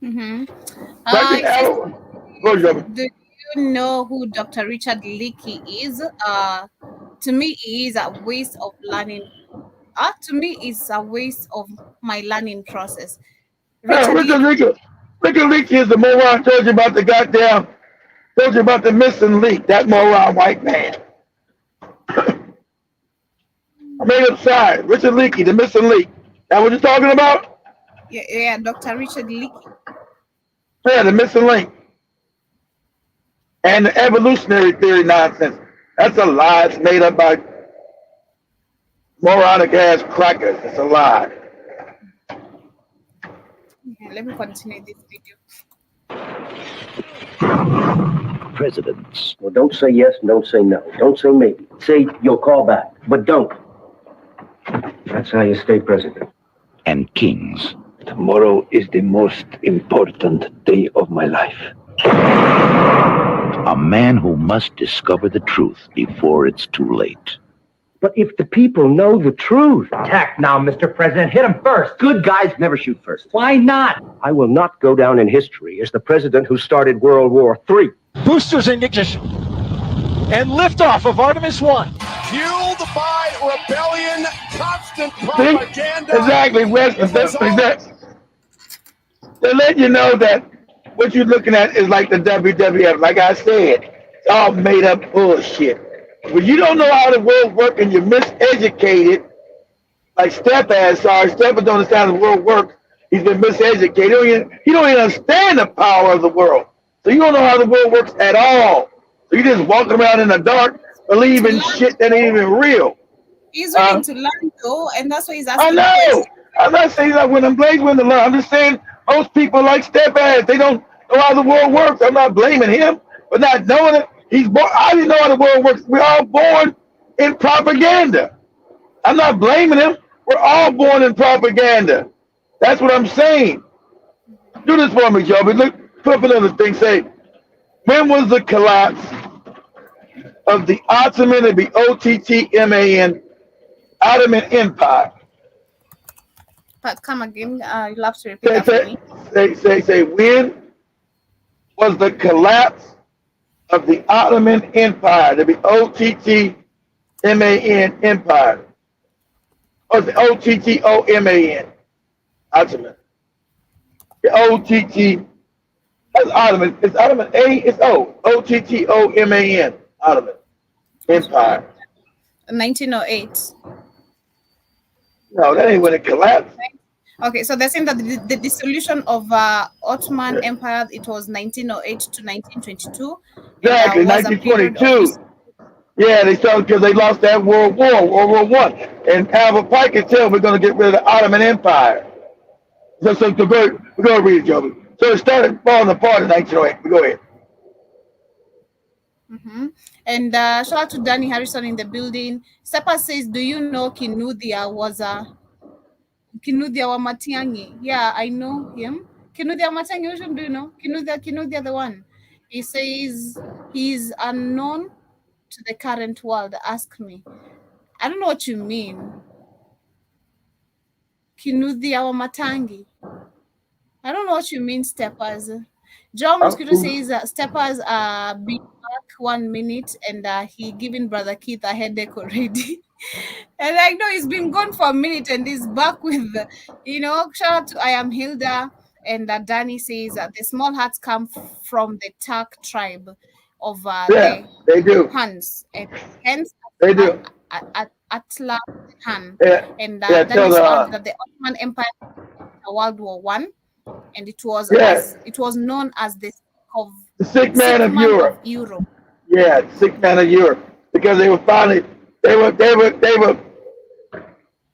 Do you know who Dr. Richard Leakey is? To me, he is a waste of learning. To me, it's a waste of my learning process. Richard Leakey is the moron. Told you about the missing leak. That moron white man. I made up side. Richard Leakey, the missing leak. That what you're talking about? Yeah, Dr. Richard Leakey. Yeah, the missing link. And the evolutionary theory nonsense. That's a lie. It's made up by moronic ass crackers. It's a lie. Yeah, let me continue this video. Presidents. Well, don't say yes and don't say no. Don't say maybe. Say you'll call back, but don't. That's how you stay president. And kings. Tomorrow is the most important day of my life. A man who must discover the truth before it's too late. But if the people know the truth... Attack now, Mr. President. Hit him first. Good guys never shoot first. Why not? I will not go down in history as the president who started World War III. Boosters in ignition. And liftoff of Artemis 1. Fueled by rebellion, constant propaganda. Exactly, Wes. They let you know that what you're looking at is like the WWF. Like I said, it's all made up bullshit. When you don't know how the world works and you're miseducated, like Step don't understand how the world works. He's been miseducated. He don't even understand the power of the world. So you don't know how the world works at all. So you just walking around in the dark, believing shit that ain't even real. He's willing to learn though, and that's why he's asking. I know. I'm not saying that when I'm willing to learn. I'm just saying most people like Step they don't know how the world works. I'm not blaming him for not knowing it. He's born. I didn't know how the world works. We're all born in propaganda. I'm not blaming him. We're all born in propaganda. That's what I'm saying. Do this for me, Joby. Look, put up another thing. Say, when was the collapse of the Ottoman, it'd be OTTMAN, Ottoman Empire? But come again. You'll have to repeat that for me. Say, when was the collapse of the Ottoman Empire? It'd be OTTMAN Empire. Or the OTTOMAN, Ottoman. The OTT, that's Ottoman. It's Ottoman A, it's O. OTTOMAN, Ottoman Empire. 1908. No, that ain't when it collapsed. Okay, so they're saying that the dissolution of Ottoman Empire, it was 1908 to 1922. Exactly, 1922. Yeah, they started because they lost that World War I. And Albert Pike can tell we're going to get rid of the Ottoman Empire. So we're going to read it, Joby. So it started falling apart in 1908. Go ahead. And shout out to Danny Harrison in the building. Sepa says, do you know Kinuthia was Kinuthia wa Matiang'i? Yeah, I know him. Kinuthia Matiang'i, do you know? Kinuthia the one. He says he's unknown to the current world. Ask me. I don't know what you mean. Kinuthia wa Matangi. I don't know what you mean, Steppers. John Mosquito says Steppers been back 1 minute and he giving Brother Keith a headache already. And I know he's been gone for a minute and he's back with, shout out to I Am Hilda. And Danny says the small hats come from the Turk tribe of they do. Huns. And hence, they do. Atla Han. Yeah. And Danny says that the Ottoman Empire World War I. and it was Yes. known as the sick man of Europe. Yeah, the sick man of Europe, because they were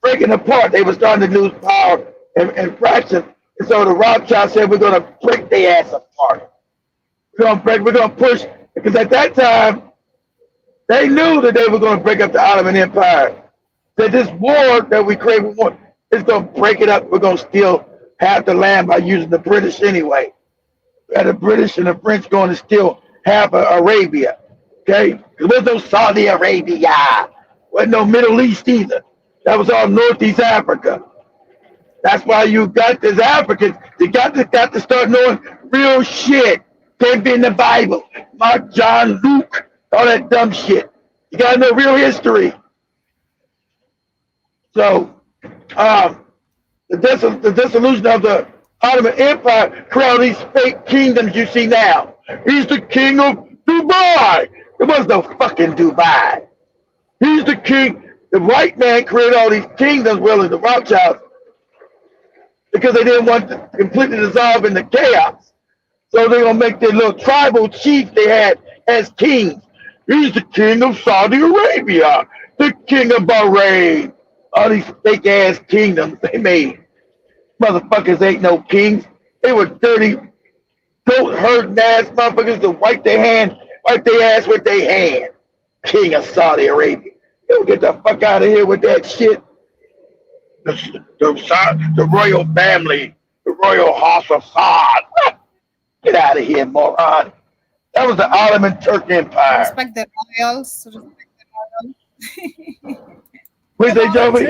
breaking apart. They were starting to lose power and fraction. And so the Rothschild said, we're going to break their ass apart. We're going to push, because at that time, they knew that they were going to break up the Ottoman Empire. That this war that we create, it's going to break it up. We're going to steal half the land by using the British anyway. And the British and the French going to steal half of Arabia. Okay? There was no Saudi Arabia. Wasn't no Middle East either. That was all Northeast Africa. That's why you got this Africans. You got to start knowing real shit. Can't be in the Bible. Mark, John, Luke, all that dumb shit. You got to know real history. So, the dissolution of the Ottoman Empire created these fake kingdoms you see now. He's the king of Dubai. There was no fucking Dubai. He's the king. The white man created all these kingdoms, really, the Rothschilds, because they didn't want to completely dissolve into chaos. So they're going to make their little tribal chief they had as kings. He's the king of Saudi Arabia, the king of Bahrain. All these fake-ass kingdoms they made. Motherfuckers ain't no kings. They were dirty, goat-herding ass motherfuckers to wipe their ass with their hand. King of Saudi Arabia. You get the fuck out of here with that shit. The royal family, the royal house of Saud. Get out of here, moron. That was the Ottoman Turk Empire. Respect the royals. What'd you say, Joey?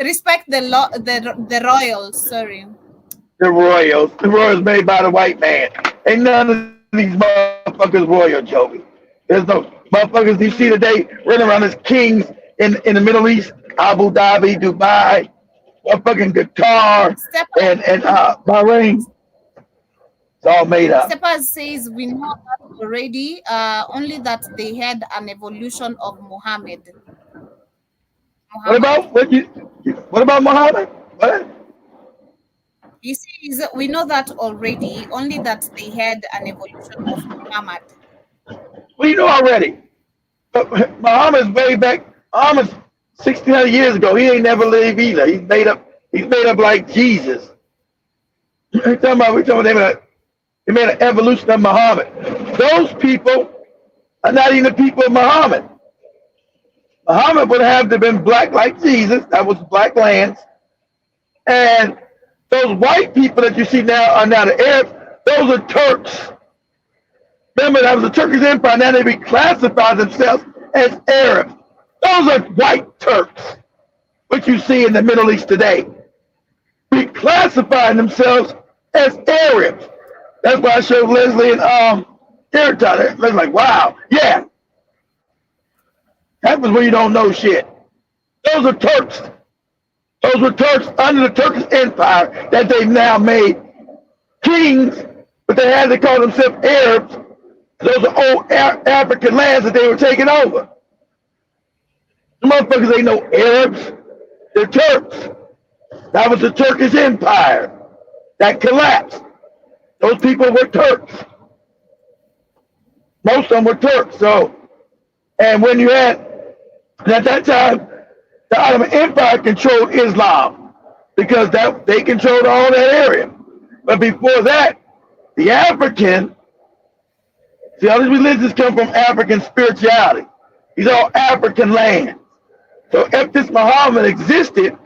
Respect the royals. Sorry. The royals made by the white man. Ain't none of these motherfuckers royal, Joey. There's no motherfuckers you see today running around as kings in the Middle East, Abu Dhabi, Dubai, motherfucking Qatar, and Bahrain. It's all made up. Stepas says we know that already, only that they had an evolution of Muhammad. What about Muhammad? What? You see, we know that already, only that they had an evolution of Muhammad. We know already. But Muhammad's way back. Muhammad's 1,600 years ago. He ain't never lived either. He's made up like Jesus. We're talking about they made an evolution of Muhammad. Those people are not even the people of Muhammad. Muhammad would have to have been black like Jesus. That was black lands. And those white people that you see now are now the Arabs. Those are Turks. Remember, that was the Turkish Empire. Now they reclassify themselves as Arabs. Those are white Turks, what you see in the Middle East today. Reclassifying themselves as Arabs. That's why I showed Leslie and Airtight. Leslie's like, wow, yeah. Happens when you don't know shit. Those are Turks. Those were Turks under the Turkish Empire that they've now made kings, but they call themselves Arabs. Those are old African lands that they were taking over. The motherfuckers ain't no Arabs. They're Turks. That was the Turkish Empire that collapsed. Those people were Turks. Most of them were Turks. So, and when you had, at that time, the Ottoman Empire controlled Islam because they controlled all that area. But before that, the African, see, all these religions come from African spirituality. These are all African lands. So if this Muhammad existed,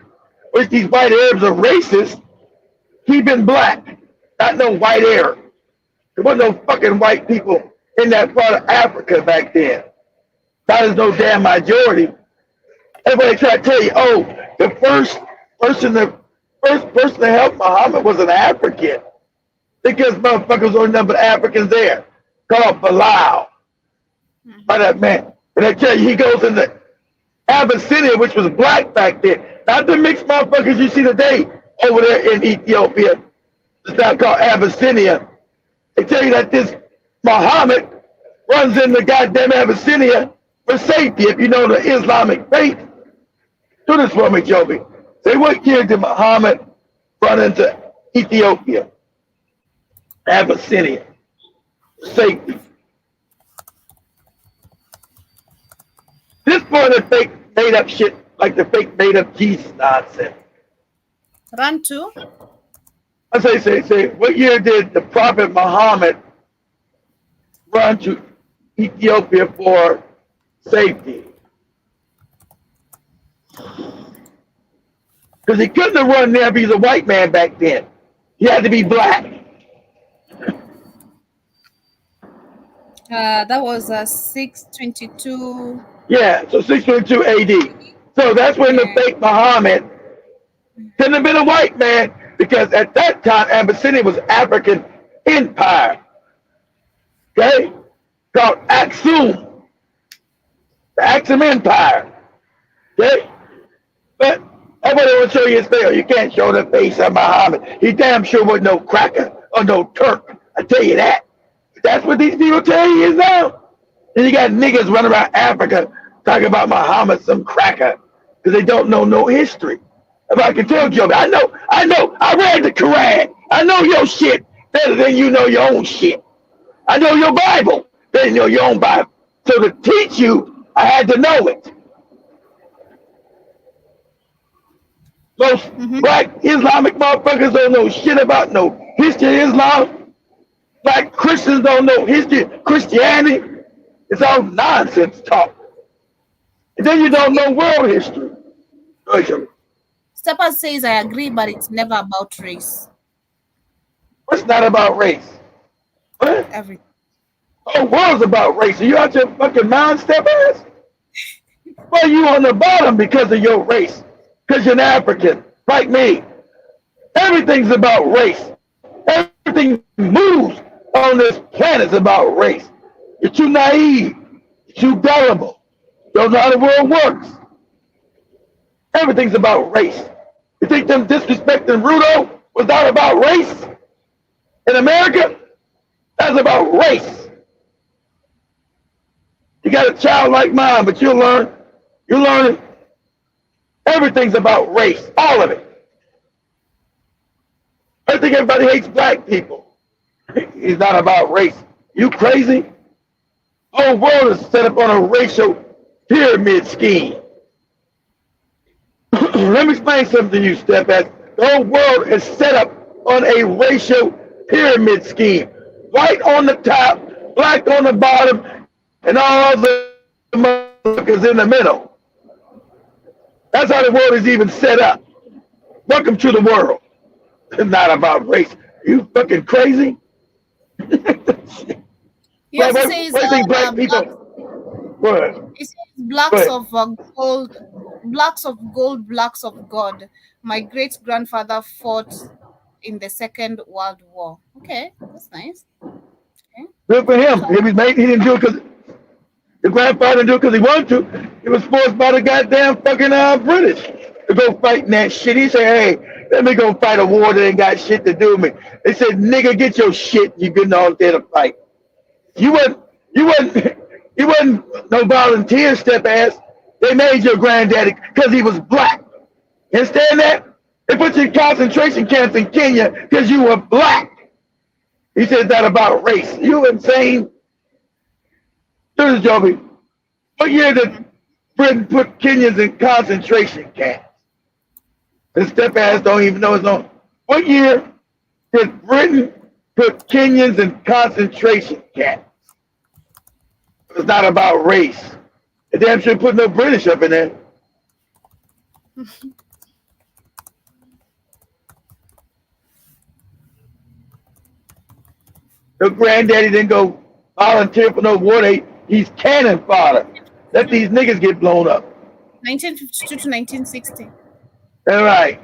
which these white Arabs are racist, he been black, not no white Arab. There wasn't no fucking white people in that part of Africa back then. That is no damn majority. Everybody try to tell you, oh, the first person to help Muhammad was an African. Because motherfuckers only number Africans there, called Bilal. By that man. And I tell you, he goes into Abyssinia, which was black back then. Not the mixed motherfuckers you see today over there in Ethiopia. It's now called Abyssinia. They tell you that this Muhammad runs into goddamn Abyssinia for safety. If you know the Islamic faith, do this for me, Joby. Say, what year did Muhammad run into Ethiopia, Abyssinia, safety? This part of fake made up shit, like the fake made up Jesus nonsense. Run to? I say, what year did the Prophet Muhammad run to Ethiopia for safety? Because he couldn't have run there if he's a white man back then. He had to be black. That was 622. Yeah, so 622 AD. So that's when the fake Muhammad couldn't have been a white man, because at that time Abyssinia was African empire. Okay? Called Aksum. The Aksum Empire. Okay? But everybody will show you his face. You can't show the face of Muhammad. He damn sure was no cracker or no Turk. I tell you that. That's what these people tell you is now. And you got niggas running around Africa talking about Muhammad some cracker because they don't know no history. If I can tell you, I know. I read the Quran. I know your shit better than you know your own shit. I know your Bible better than you know your own Bible. So to teach you, I had to know it. Most black Islamic motherfuckers don't know shit about no history of Islam. Black Christians don't know history of Christianity. It's all nonsense talk. And then you don't know world history. Steppers says, I agree, but it's never about race. What's not about race? What? Everything. Oh, world's about race. Are you out your fucking mind, Steppers? Well, you on the bottom because of your race. Because you're an African, like me. Everything's about race. Everything moves on this planet is about race. You're too naive. You're too gullible. You don't know how the world works. Everything's about race. You think them disrespecting Rudo was not about race? In America, that's about race. You got a child like mine, but you'll learn. You're learning. Everything's about race. All of it. I think everybody hates black people. It's not about race. You crazy? The whole world is set up on a racial pyramid scheme. Let me explain something to you, Step-Ass. The whole world is set up on a racial pyramid scheme. White on the top, black on the bottom, and all the motherfuckers in the middle. That's how the world is even set up. Welcome to the world. It's not about race. You fucking crazy? He also says black people. What? It says blacks of gold, blacks of God. My great grandfather fought in the Second World War. Okay, that's nice. Okay. Good for him. He didn't do it because his grandfather didn't do it because he wanted to. He was forced by the goddamn fucking British to go fight in that shit. He said, hey, let me go fight a war that ain't got shit to do with me. They said, nigga, get your shit. You getting out there to fight. You wasn't no volunteer, Step-Ass. They made your granddaddy because he was black. You understand that? They put you in concentration camps in Kenya because you were black. He said that about race. You insane? This is Joby. What year did Britain put Kenyans in concentration camps? This Step-Ass don't even know his own. What year did Britain put Kenyans in concentration camps? It's not about race. They damn sure put no British up in there. Your granddaddy didn't go volunteer for no war. He's cannon fodder. Let these niggas get blown up. 1952 to 1960. All right.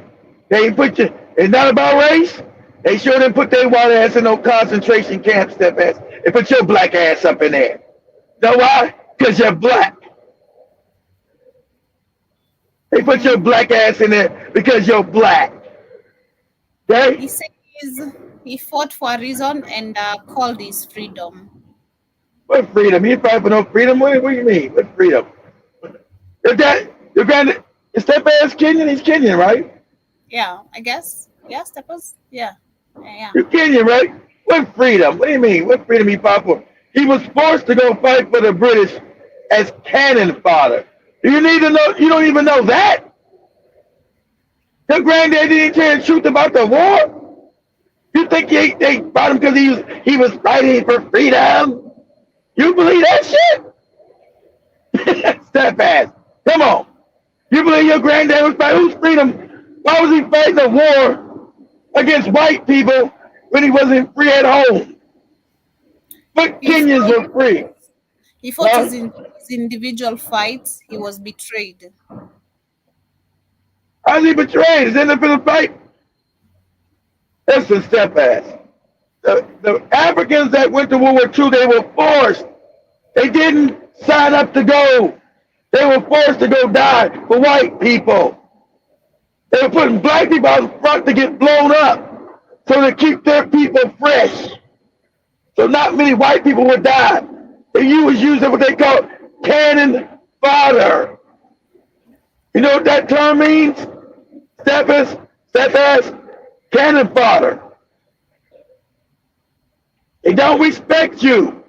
They put you. It's not about race. They sure didn't put their white ass in no concentration camp, Step-Ass. They put your black ass up in there. Know why? Because you're black. They put your black ass in there because you're black. Okay? He says he fought for a reason and called his freedom. What freedom? You fight for no freedom? What do you mean? What freedom? Your Is step ass Kenyan? He's Kenyan, right? Yeah, I guess. Yeah, Steppers. Yeah. Yeah. You're Kenyan, right? What freedom? What do you mean? What freedom he fought for? He was forced to go fight for the British as cannon fodder. Do you need to know? You don't even know that? Your granddad didn't tell the truth about the war? You think they brought him because he was fighting for freedom? You believe that shit? Step ass. Come on. You believe your granddad was fighting? Whose freedom? Why was he fighting a war against white people when he wasn't free at home? But Kenyans were free. He fought his individual fights. He was betrayed. How's he betrayed? Is in the fight? That's a step ass. The Africans that went to World War II, they were forced. They didn't sign up to go. They were forced to go die for white people. They were putting black people out front to get blown up so to keep their people fresh. So not many white people would die. They was using what they call cannon fodder. You know what that term means? Step ass, cannon fodder. They don't respect you.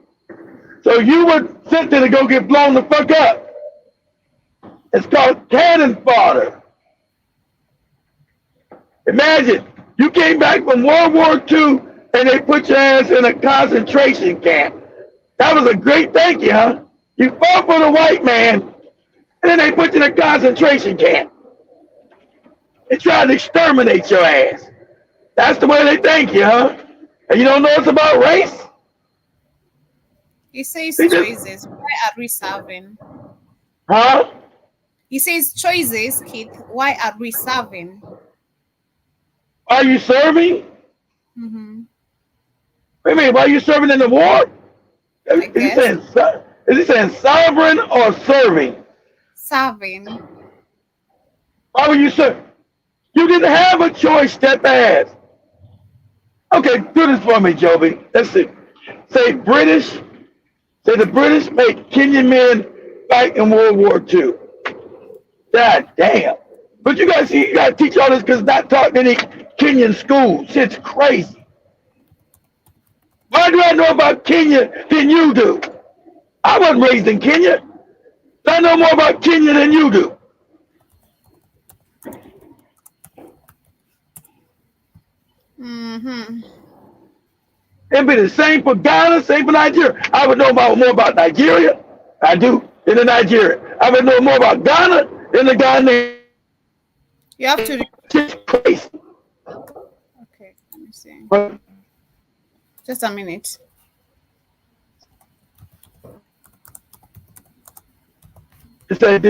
So you were sent there to go get blown the fuck up. It's called cannon fodder. Imagine, you came back from World War II and they put your ass in a concentration camp. That was a great thank you, huh? You fought for the white man and then they put you in a concentration camp. They tried to exterminate your ass. That's the way they thank you, huh? And you don't know it's about race? He says choices. Why are we serving? Huh? He says choices, Keith. Why are we serving? Are you serving? Mm-hmm. Wait a minute, why are you serving in the war? Is he saying sovereign or serving? Serving. Why were you serving? You didn't have a choice, step ass. Okay, do this for me, Joby. Let's see. Say the British made Kenyan men fight in World War II. God damn. But you guys see, you gotta teach all this because it's not taught in any Kenyan schools. Shit's crazy. Why do I know about Kenya than you do? I wasn't raised in Kenya. I know more about Kenya than you do. Mm-hmm. It'd be the same for Ghana, same for Nigeria. I would know more about Nigeria. I do than the Nigeria. I would know more about Ghana than the Ghanaian. You have to. It's crazy. Okay, let me see. What? Just a minute. It's a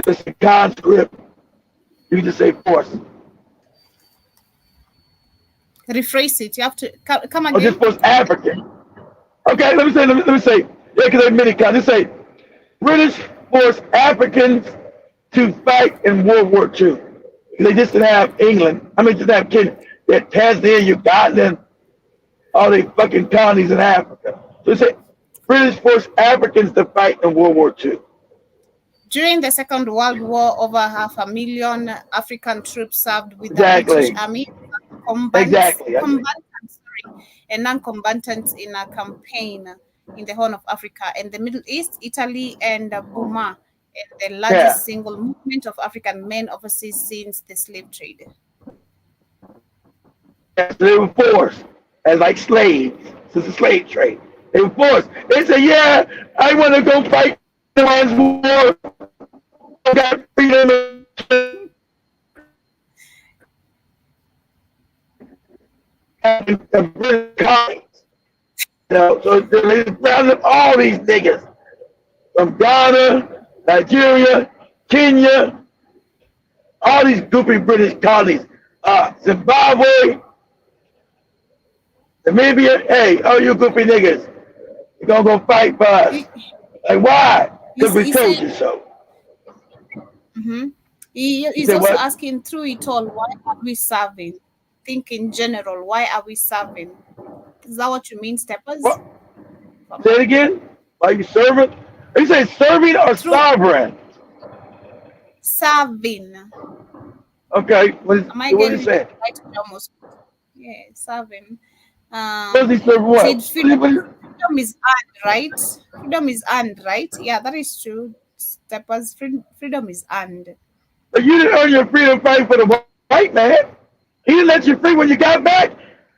it's a conscript. You just say force. Rephrase it. You have to come again. Or just force African. Okay, let me say. Yeah, because there are many kinds. Let's say British forced Africans to fight in World War II. They just didn't have England. I mean, just have Kenya. They had Tanzania, Uganda, all the fucking colonies in Africa. So they say British forced Africans to fight in World War II. During the Second World War, over 500,000 African troops served with the British Army. Combatants and non-combatants in a campaign in the Horn of Africa and the Middle East, Italy, and Burma, and the largest single movement of African men overseas since the slave trade. Yes, they were forced as like slaves since the slave trade. They were forced. They said, "Yeah, I want to go fight the man's war. I got freedom." And the British colonies. So they rounded up all these niggas from Ghana, Nigeria, Kenya, all these goofy British colonies, Zimbabwe, Namibia. Hey, all you goofy niggas, you're gonna go fight for us. Like, why? Because we told you so. Mm-hmm. He's also asking, through it all, why are we serving? Think in general, why are we serving? Is that what you mean, steppers? What? Say it again. Are you servant? You say serving or sovereign? Serving. Okay. Am I What getting you saying? right? Almost. Yeah, serving. What is he serving what? Freedom is earned, right? Freedom is earned, right? Yeah, that is true. Steppers, freedom is earned. But you didn't earn your freedom fighting for the white man. He didn't let you free when you got back.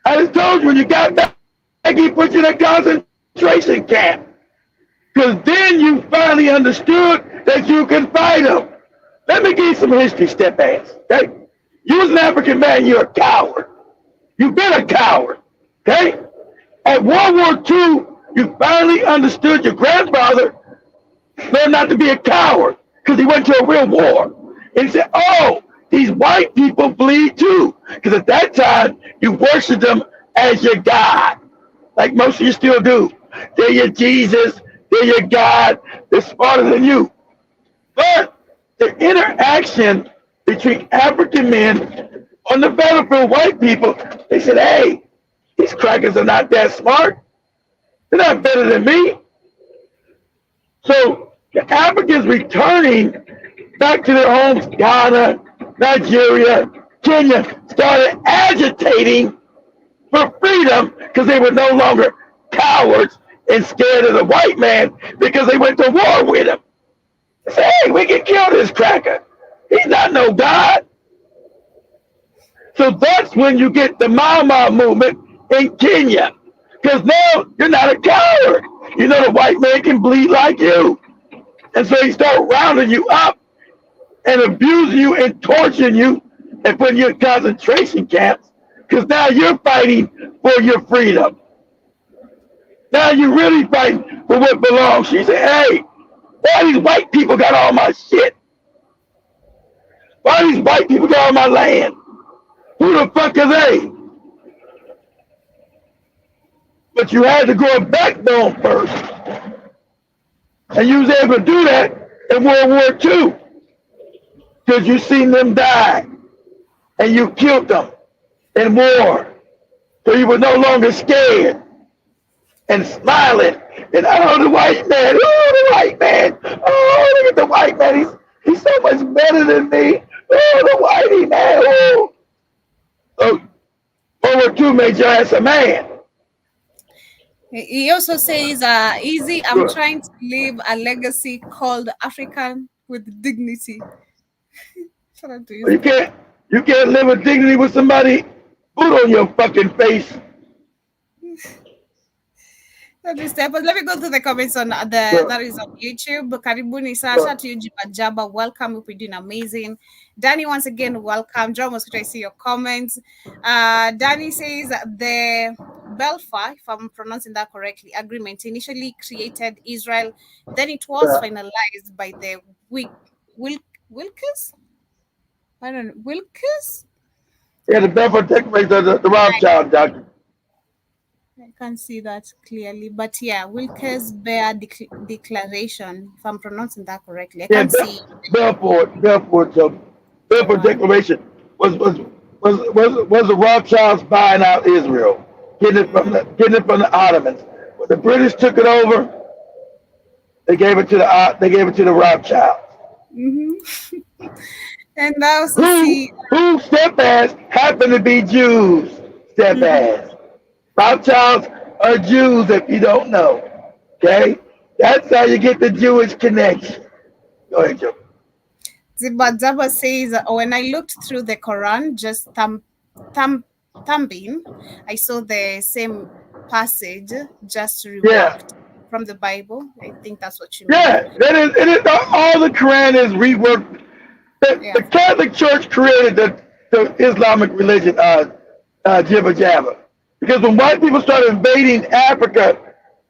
I just told you when you got back, he put you in a concentration camp. Because then you finally understood that you can fight him. Let me give you some history, step ass. Okay? You was an African man, you're a coward. You've been a coward. Okay? At World War II, you finally understood your grandfather learned not to be a coward because he went to a real war. And he said, oh, these white people bleed too. Because at that time, you worshiped them as your God. Like most of you still do. They're your Jesus. They're your God. They're smarter than you. But the interaction between African men on the battlefield, white people, they said, hey, these crackers are not that smart. They're not better than me. So the Africans returning back to their homes, Ghana, Nigeria, Kenya, started agitating for freedom because they were no longer cowards and scared of the white man because they went to war with him. They said, hey, we can kill this cracker. He's not no God. So that's when you get the Mau Mau movement in Kenya. Because now you're not a coward. You know the white man can bleed like you. And so he start rounding you up and abusing you and torturing you and putting you in concentration camps. Because now you're fighting for your freedom. Now you're really fighting for what belongs. She said, hey, why these white people got all my shit? Why these white people got all my land? Who the fuck are they? But you had to grow a backbone first. And you was able to do that in World War II. Because you seen them die. And you killed them in war. So you were no longer scared. And smiling. And oh, the white man. Oh, the white man. Oh, look at the white man. He's so much better than me. Oh, the whitey man. Oh. So World War II made your ass a man. He also says, easy, I'm trying to leave a legacy called African with dignity. Shout out to you. You can't live with dignity with somebody put on your fucking face. Let me go to the comments on that is on YouTube. Karibuni Sasha to you, Jibajaba. Welcome. We'll be doing amazing. Danny, once again, welcome. John, I see your comments. Danny says the Belfast, if I'm pronouncing that correctly, agreement initially created Israel. Then it was finalized by the Wilkes? I don't know. Wilkes? Yeah, the Belfast Declaration, the Rothschild doctrine. I can't see that clearly, but yeah, Wilkes Bear Declaration, if I'm pronouncing that correctly. I can't see. Belfort Declaration was the Rothschilds buying out Israel, getting it from the Ottomans. When the British took it over, they gave it to the Rothschilds. Mm-hmm. And also who step ass happen to be Jews? Step ass. Rothschilds are Jews, if you don't know. Okay? That's how you get the Jewish connection. Go ahead, Joe. Zibadzaba says, when I looked through the Quran, just thumbing, I saw the same passage, just reworked from the Bible. I think that's what you mean. Yeah, it is all the Quran is reworked. The Catholic Church created the Islamic religion, Jibba Jabba. Because when white people started invading Africa,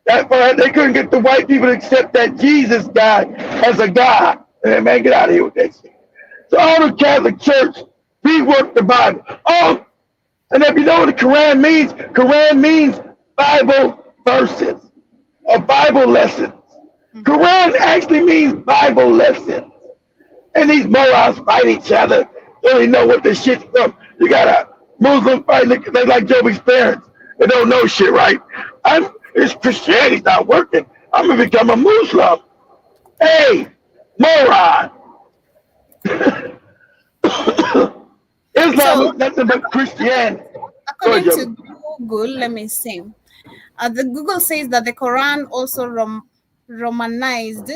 they couldn't get the white people to accept that Jesus guy as a God. Man, get out of here with that shit. So all the Catholic Church reworked the Bible. Oh, and if you know what the Quran means Bible verses or Bible lessons. Quran actually means Bible lessons. And these morons fight each other. They don't even know what this shit's from. You got a Muslim fighting like Joey's parents. They don't know shit, right? It's Christianity's not working. I'm gonna become a Muslim. Hey, moron! Islam is nothing but Christianity. According to Google, let me see. The Google says that the Quran, also Romanized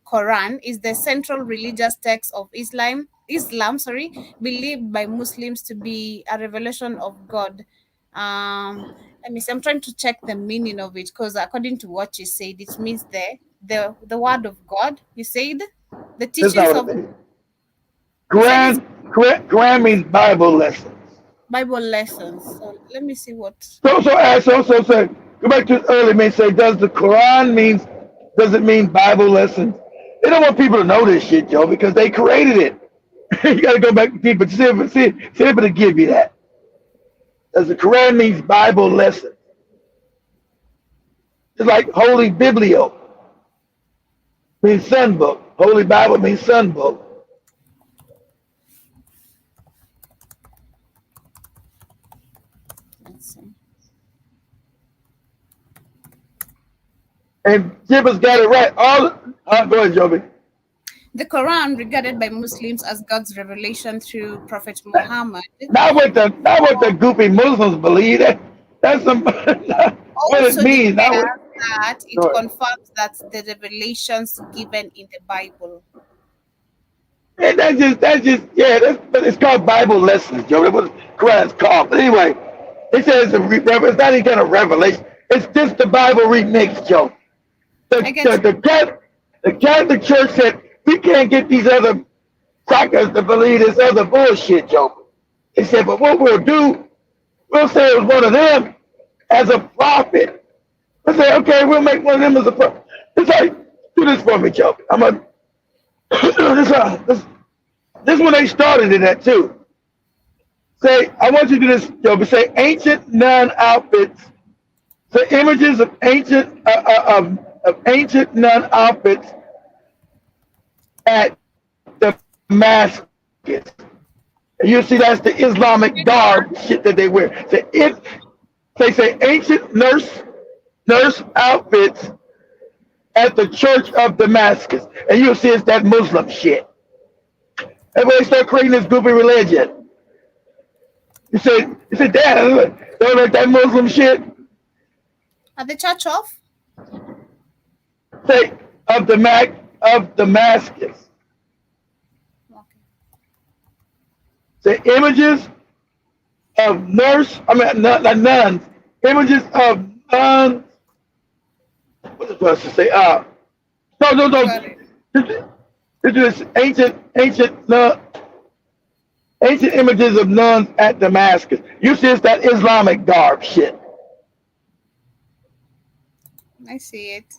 Quran, is the central religious text of Islam, believed by Muslims to be a revelation of God. Let me see. I'm trying to check the meaning of it, because according to what you said, it means the word of God. You said the teachings of Quran means Bible lesson. Bible lessons. So let me see what. So go back to earlier. May say, does the Quran does it mean Bible lessons? They don't want people to know this shit, Joe, because they created it. You got to go back to people. See if it'll give you that. Does the Quran means Bible lessons? It's like Holy Biblio means sun book. Holy Bible means sun book. Let's see. And Jibba's got it right. Go ahead, Joby. The Quran, regarded by Muslims as God's revelation through Prophet Muhammad. Not what the goofy Muslims believe. That's some what it means. That it confirms that the revelations given in the Bible. And but it's called Bible lessons, Joe. That's what Quran's called. But anyway, it says it's not any kind of revelation. It's just the Bible remix, Joe. The Catholic Church said, we can't get these other crackers to believe this other bullshit, Joe. They said, but what we'll do, we'll say it was one of them as a prophet. I say, okay, we'll make one of them as a prophet. It's like, do this for me, Joe. I'm a this when they started in that too. Say, I want you to do this, Joe. But say ancient nun outfits. So images of ancient nun outfits at Damascus. And you see that's the Islamic garb shit that they wear. They say ancient nurse outfits at the Church of Damascus. And you'll see it's that Muslim shit. That's why they start creating this goofy religion. You said, Dad, don't like that Muslim shit? At the Church of? Say, of Damascus. Okay. Say, images of nuns, images of nuns. What's it supposed to say? This ancient images of nuns at Damascus. You see, it's that Islamic garb shit. I see it.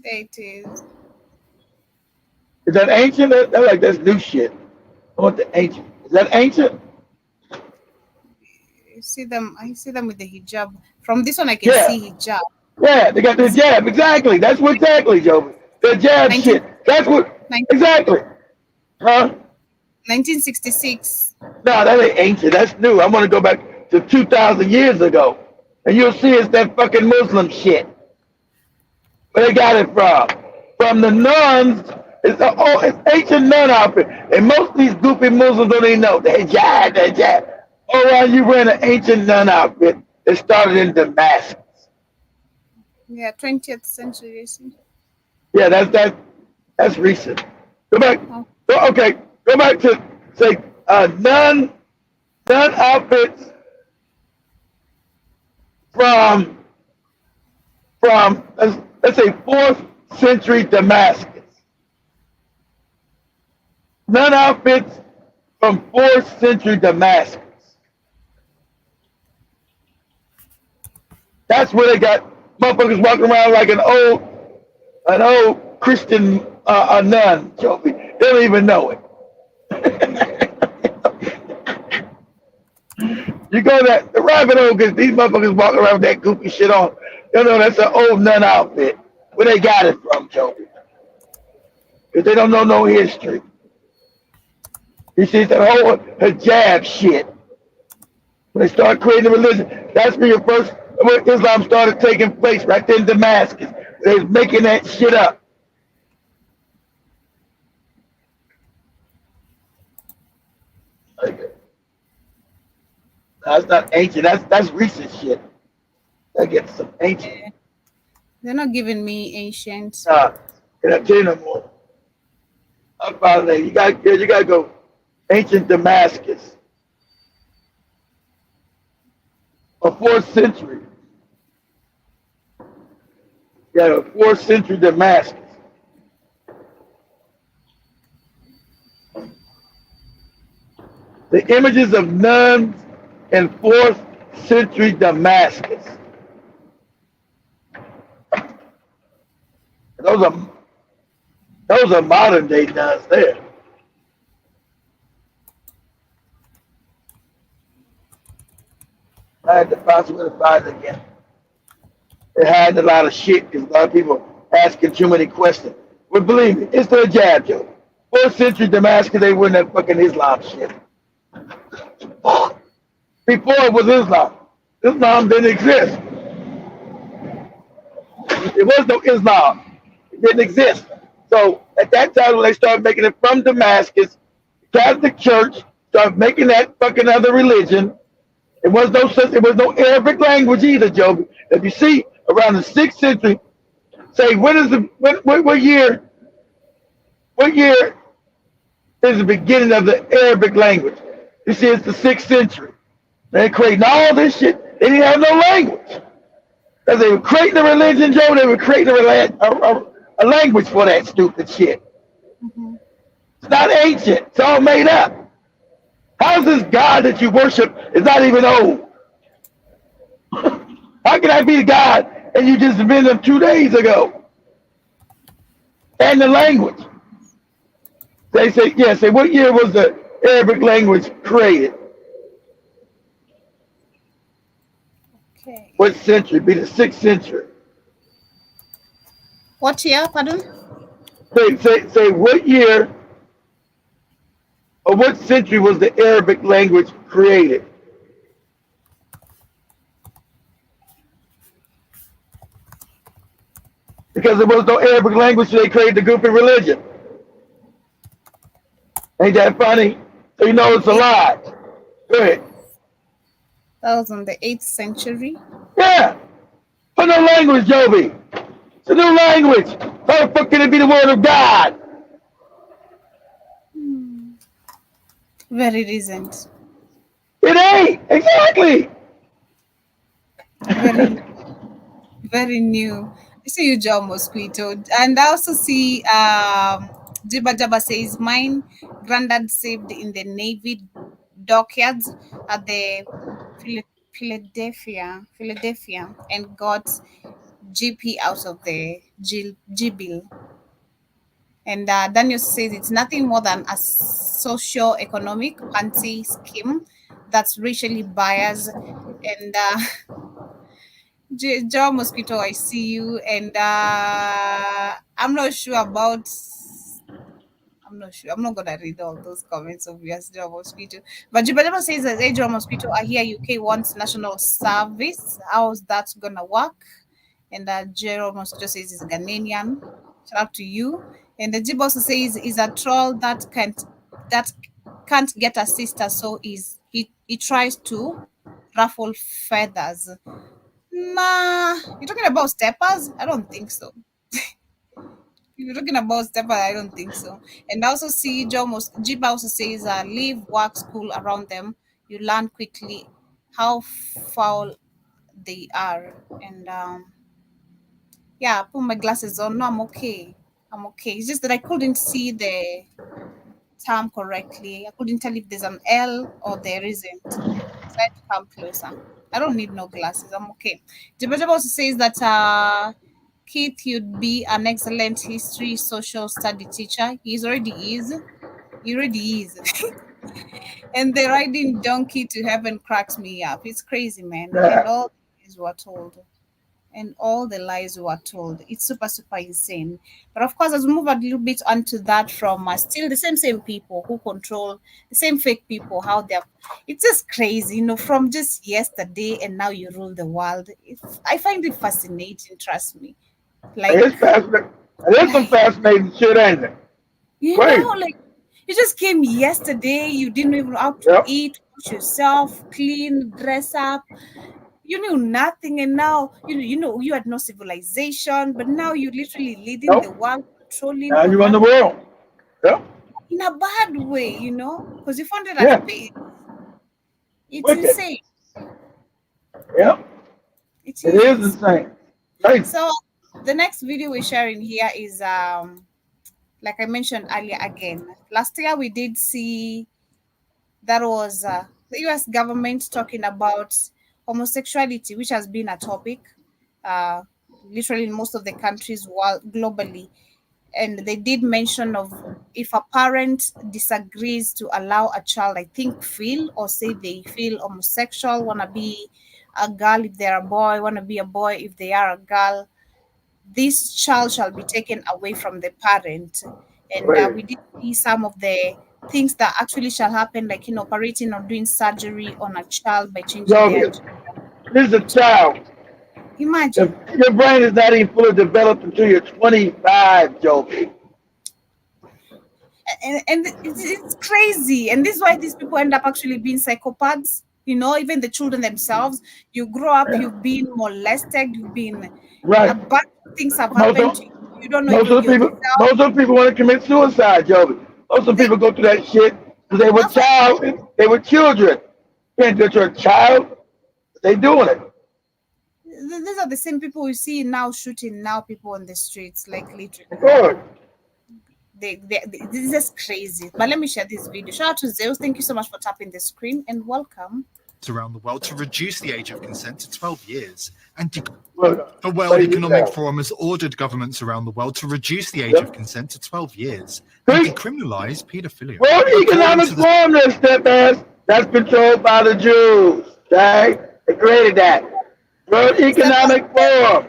There it is. Is that ancient? That's new shit. I want the ancient. Is that ancient? I see them with the hijab. From this one, I can see hijab. Yeah, they got the hijab. Exactly. That's what exactly, Joe. The hijab shit. That's what exactly. Huh? 1966. No, that ain't ancient. That's new. I want to go back to 2,000 years ago, and you'll see it's that fucking Muslim shit. Where they got it from? From the nuns. It's ancient nun outfit, and most of these goofy Muslims don't even know the hijab. Oh, well, you wearing an ancient nun outfit that started in Damascus. Yeah, 20th century. Yeah, that's recent. Go back. Okay, go back to say nun outfits from let's say 4th century Damascus. Nun outfits from 4th century Damascus. That's where they got motherfuckers walking around like an old Christian nun, Joby. They don't even know it. You go to the rabbit hole because these motherfuckers walking around with that goofy shit on. You know, that's an old nun outfit. Where they got it from, Joby? Because they don't know no history. You see, that whole hijab shit. When they start creating a religion, that's when when Islam started taking place right there in Damascus. They was making that shit up. Like, that's not ancient. That's recent shit. I get some ancient. They're not giving me ancient. Can I tell you no more? I'm probably you gotta go ancient Damascus. A 4th century. Yeah, a 4th century Damascus. The images of nuns in 4th century Damascus. Those are modern day nuns there. I had to possibly find it again. It had a lot of shit because a lot of people asking too many questions. But believe me, it's the jab joke. 4th century Damascus, they were in that fucking Islam shit. Before it was Islam. Islam didn't exist. There was no Islam. It didn't exist. So at that time when they started making it from Damascus, the Catholic Church started making that fucking other religion. It was no Arabic language either, Joe. If you see around the 6th century, say what year is the beginning of the Arabic language? You see, it's the 6th century. They're creating all this shit. They didn't have no language. Because they were creating a religion, Joe, they were creating a language for that stupid shit. Mm-hmm. It's not ancient. It's all made up. How's this God that you worship is not even old? How can I be the God and you just invented him 2 days ago? And the language. They say, what year was the Arabic language created? Okay. What century? Be the 6th century. What year, pardon? Say what year or what century was the Arabic language created? Because there was no Arabic language, so they created the goofy religion. Ain't that funny? So you know it's a lie. Go ahead. That was in the 8th century. Yeah. For no language, Joby. It's a new language. How the fuck can it be the word of God? Very recent. It ain't. Exactly. Very new. I see you, John Mosquito. And I also see Jiba Jaba says, mine granddad saved in the Navy dockyards at the Philadelphia, and got GP out of the G-bill. And Daniel says it's nothing more than a socio-economic Ponzi scheme that's racially biased. And Joe Mosquito, I see you. And I'm not sure. I'm not gonna read all those comments, obviously, Joe Mosquito. But Jibadaba says that hey, Joe Mosquito, I hear UK wants national service. How's that gonna work? And Jerome Mosquito says he's Ghanaian. Shout out to you. And the Jib also says is a troll that can't get a sister, so he tries to ruffle feathers. Nah, you're talking about steppers? I don't think so. If you're talking about steppers, I don't think so. And I also see Jib also says live, work, school around them. You learn quickly how foul they are. And yeah, I put my glasses on. No, I'm okay. It's just that I couldn't see the term correctly. I couldn't tell if there's an L or there isn't. So I had to come closer. I don't need no glasses. I'm okay. Jabba also says that Keith, you'd be an excellent history social study teacher. He already is. And the riding donkey to heaven cracks me up. It's crazy, man. And all these were told. and all the lies we were told. It's super, super insane. But of course, as we move a little bit onto that from still the same people who control the same fake people, how they're, it's just crazy, you know, from just yesterday and now you rule the world. I find it fascinating, trust me. Like, it's fascinating. There's some fascinating shit, ain't it? You know, like, you just came yesterday, you didn't even know how to eat, wash yourself, clean, dress up. You knew nothing, and now you had no civilization, but now you're literally leading the world, controlling. Now you run the world. Yeah. In a bad way, you know, because you found it at a base. It's Wicked. insane. Yeah. It is insane. Right. So the next video we're sharing here is like I mentioned earlier again. Last year we did see that was the US government talking about homosexuality, which has been a topic literally in most of the countries globally. And they did mention of if a parent disagrees to allow a child, I think, feel or say they feel homosexual, want to be a girl if they're a boy, want to be a boy if they are a girl, this child shall be taken away from the parent. And we did see some of the things that actually shall happen, like, you know, operating or doing surgery on a child by changing their gender. This is a child. Imagine. Your brain is not even fully developed until you're 25, Joby. And it's crazy. And this is why these people end up actually being psychopaths. You know, even the children themselves. You grow up, you've been molested, you've been a bunch of things have happened to you. You don't know most of the people want to commit suicide, Joby. Most of the people go through that shit because they were they were children. You can't do it to a child. They doing it. These are the same people we see now shooting now people on the streets, like literally. Good. This is just crazy. But let me share this video. Shout out to Zeus. Thank you so much for tapping the screen and welcome. Around the world to reduce the age of consent to 12 years. And the World Economic Forum has ordered governments around the world to reduce the age of consent to 12 years and decriminalize pedophilia. World Economic Forum, that's controlled by the Jews. Okay? They created that. World Economic Forum.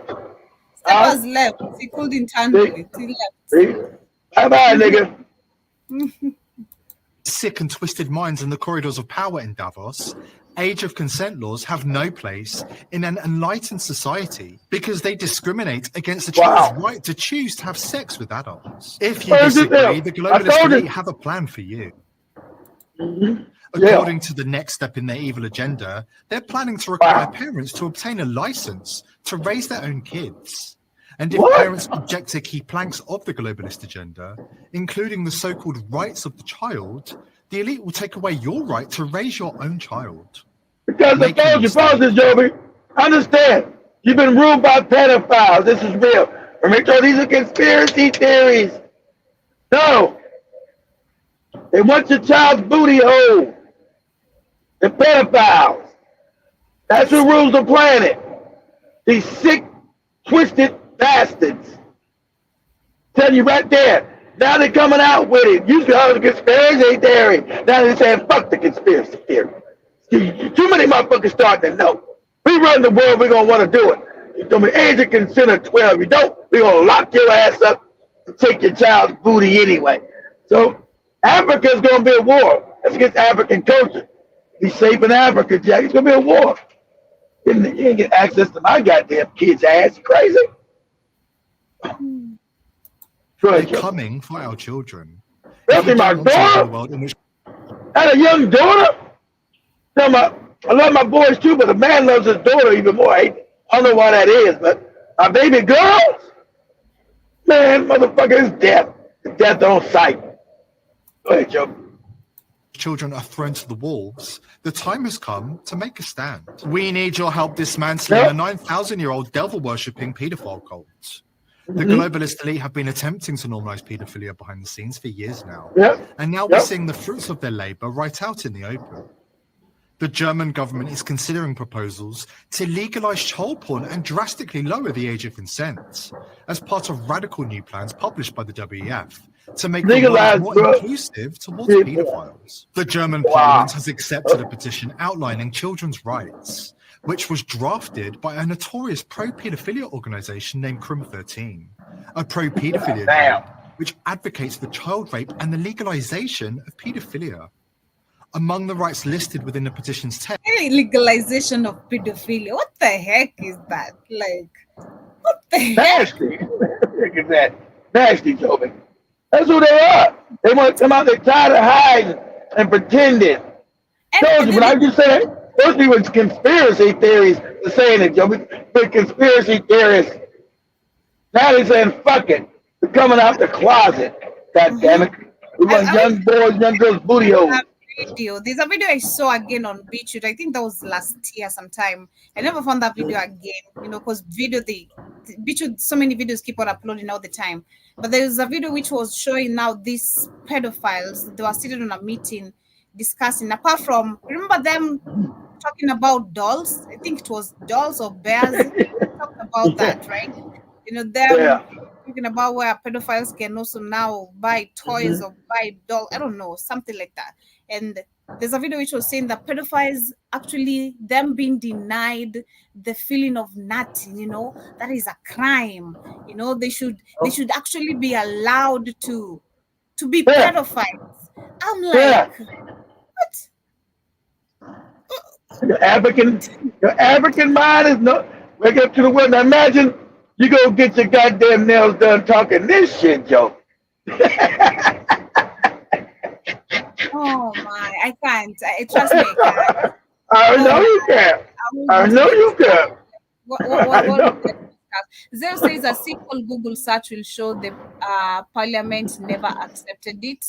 Steppers left. He couldn't handle it. He left. Bye-bye, nigga. Sick and twisted minds in the corridors of power in Davos, age of consent laws have no place in an enlightened society because they discriminate against the child's right to choose to have sex with adults. If you disagree, the globalist elite have a plan for you. According to the next step in their evil agenda, they're planning to require parents to obtain a license to raise their own kids. And if parents object to key planks of the globalist agenda, including the so-called rights of the child, the elite will take away your right to raise your own child. Because I told you, folks, Joby, understand, you've been ruled by pedophiles. This is real. Remember, these are conspiracy theories. No. They want your child's booty hole. The pedophiles. That's who rules the planet. These sick, twisted bastards. Tell you right there. Now they're coming out with it. You call it a conspiracy theory. Now they're saying, fuck the conspiracy theory. Too many motherfuckers starting to know. We run the world, we're going to want to do it. You told me age of consent of 12. You don't, we're going to lock your ass up and take your child's booty anyway. So Africa's going to be a war. That's against African culture. Be safe in Africa, Jack. It's going to be a war. You ain't get access to my goddamn kid's ass. You crazy? They're coming for our children. Especially my daughter. I had a young daughter. I love my boys too, but a man loves his daughter even more. I don't know why that is, but my baby girls, man, motherfucker, is death. Death on sight. Go ahead, Joe. Children are thrown to the wolves. The time has come to make a stand. We need your help dismantling a 9,000-year-old devil-worshipping paedophile cult. The globalist elite have been attempting to normalize pedophilia behind the scenes for years now. And now we're seeing the fruits of their labor right out in the open. The German government is considering proposals to legalize child porn and drastically lower the age of consent as part of radical new plans published by the WEF to make the world more inclusive towards pedophiles. The German parliament has accepted a petition outlining children's rights, which was drafted by a notorious pro-pedophilia organization named Crim 13, a pro-pedophilia group which advocates for child rape and the legalization of pedophilia. Among the rights listed within the petition's text, legalization of pedophilia. What the heck is that? Like, what the heck? Nasty. Look at that. Nasty, Toby. That's who they are. They want to come out, they're tired of hiding and pretending. Told you, when I just said that, those people with conspiracy theories are saying it, Joby. But conspiracy theorists, now they're saying, fuck it. They're coming out the closet. God damn it. We want young boys, young girls' booty holes. There's a video I saw again on BitChute. I think that was last year sometime. I never found that video again, because BitChute, so many videos keep on uploading all the time. But there's a video which was showing now these pedophiles. They were seated on a meeting discussing, apart from, remember them talking about dolls? I think it was dolls or bears. Talked about that, right? Talking about where pedophiles can also now buy toys or buy dolls. I don't know, something like that. And there's a video which was saying that pedophiles actually, them being denied the feeling of nothing, that is a crime. They should actually be allowed to be pedophiles. I'm like, what? Your African mind is no. Wake up to the world. Now imagine you go get your goddamn nails done talking this shit, Joe. Oh my, I can't. Trust me, I can't. I know you can. I know you can. What Zero says a simple Google search will show the parliament never accepted it.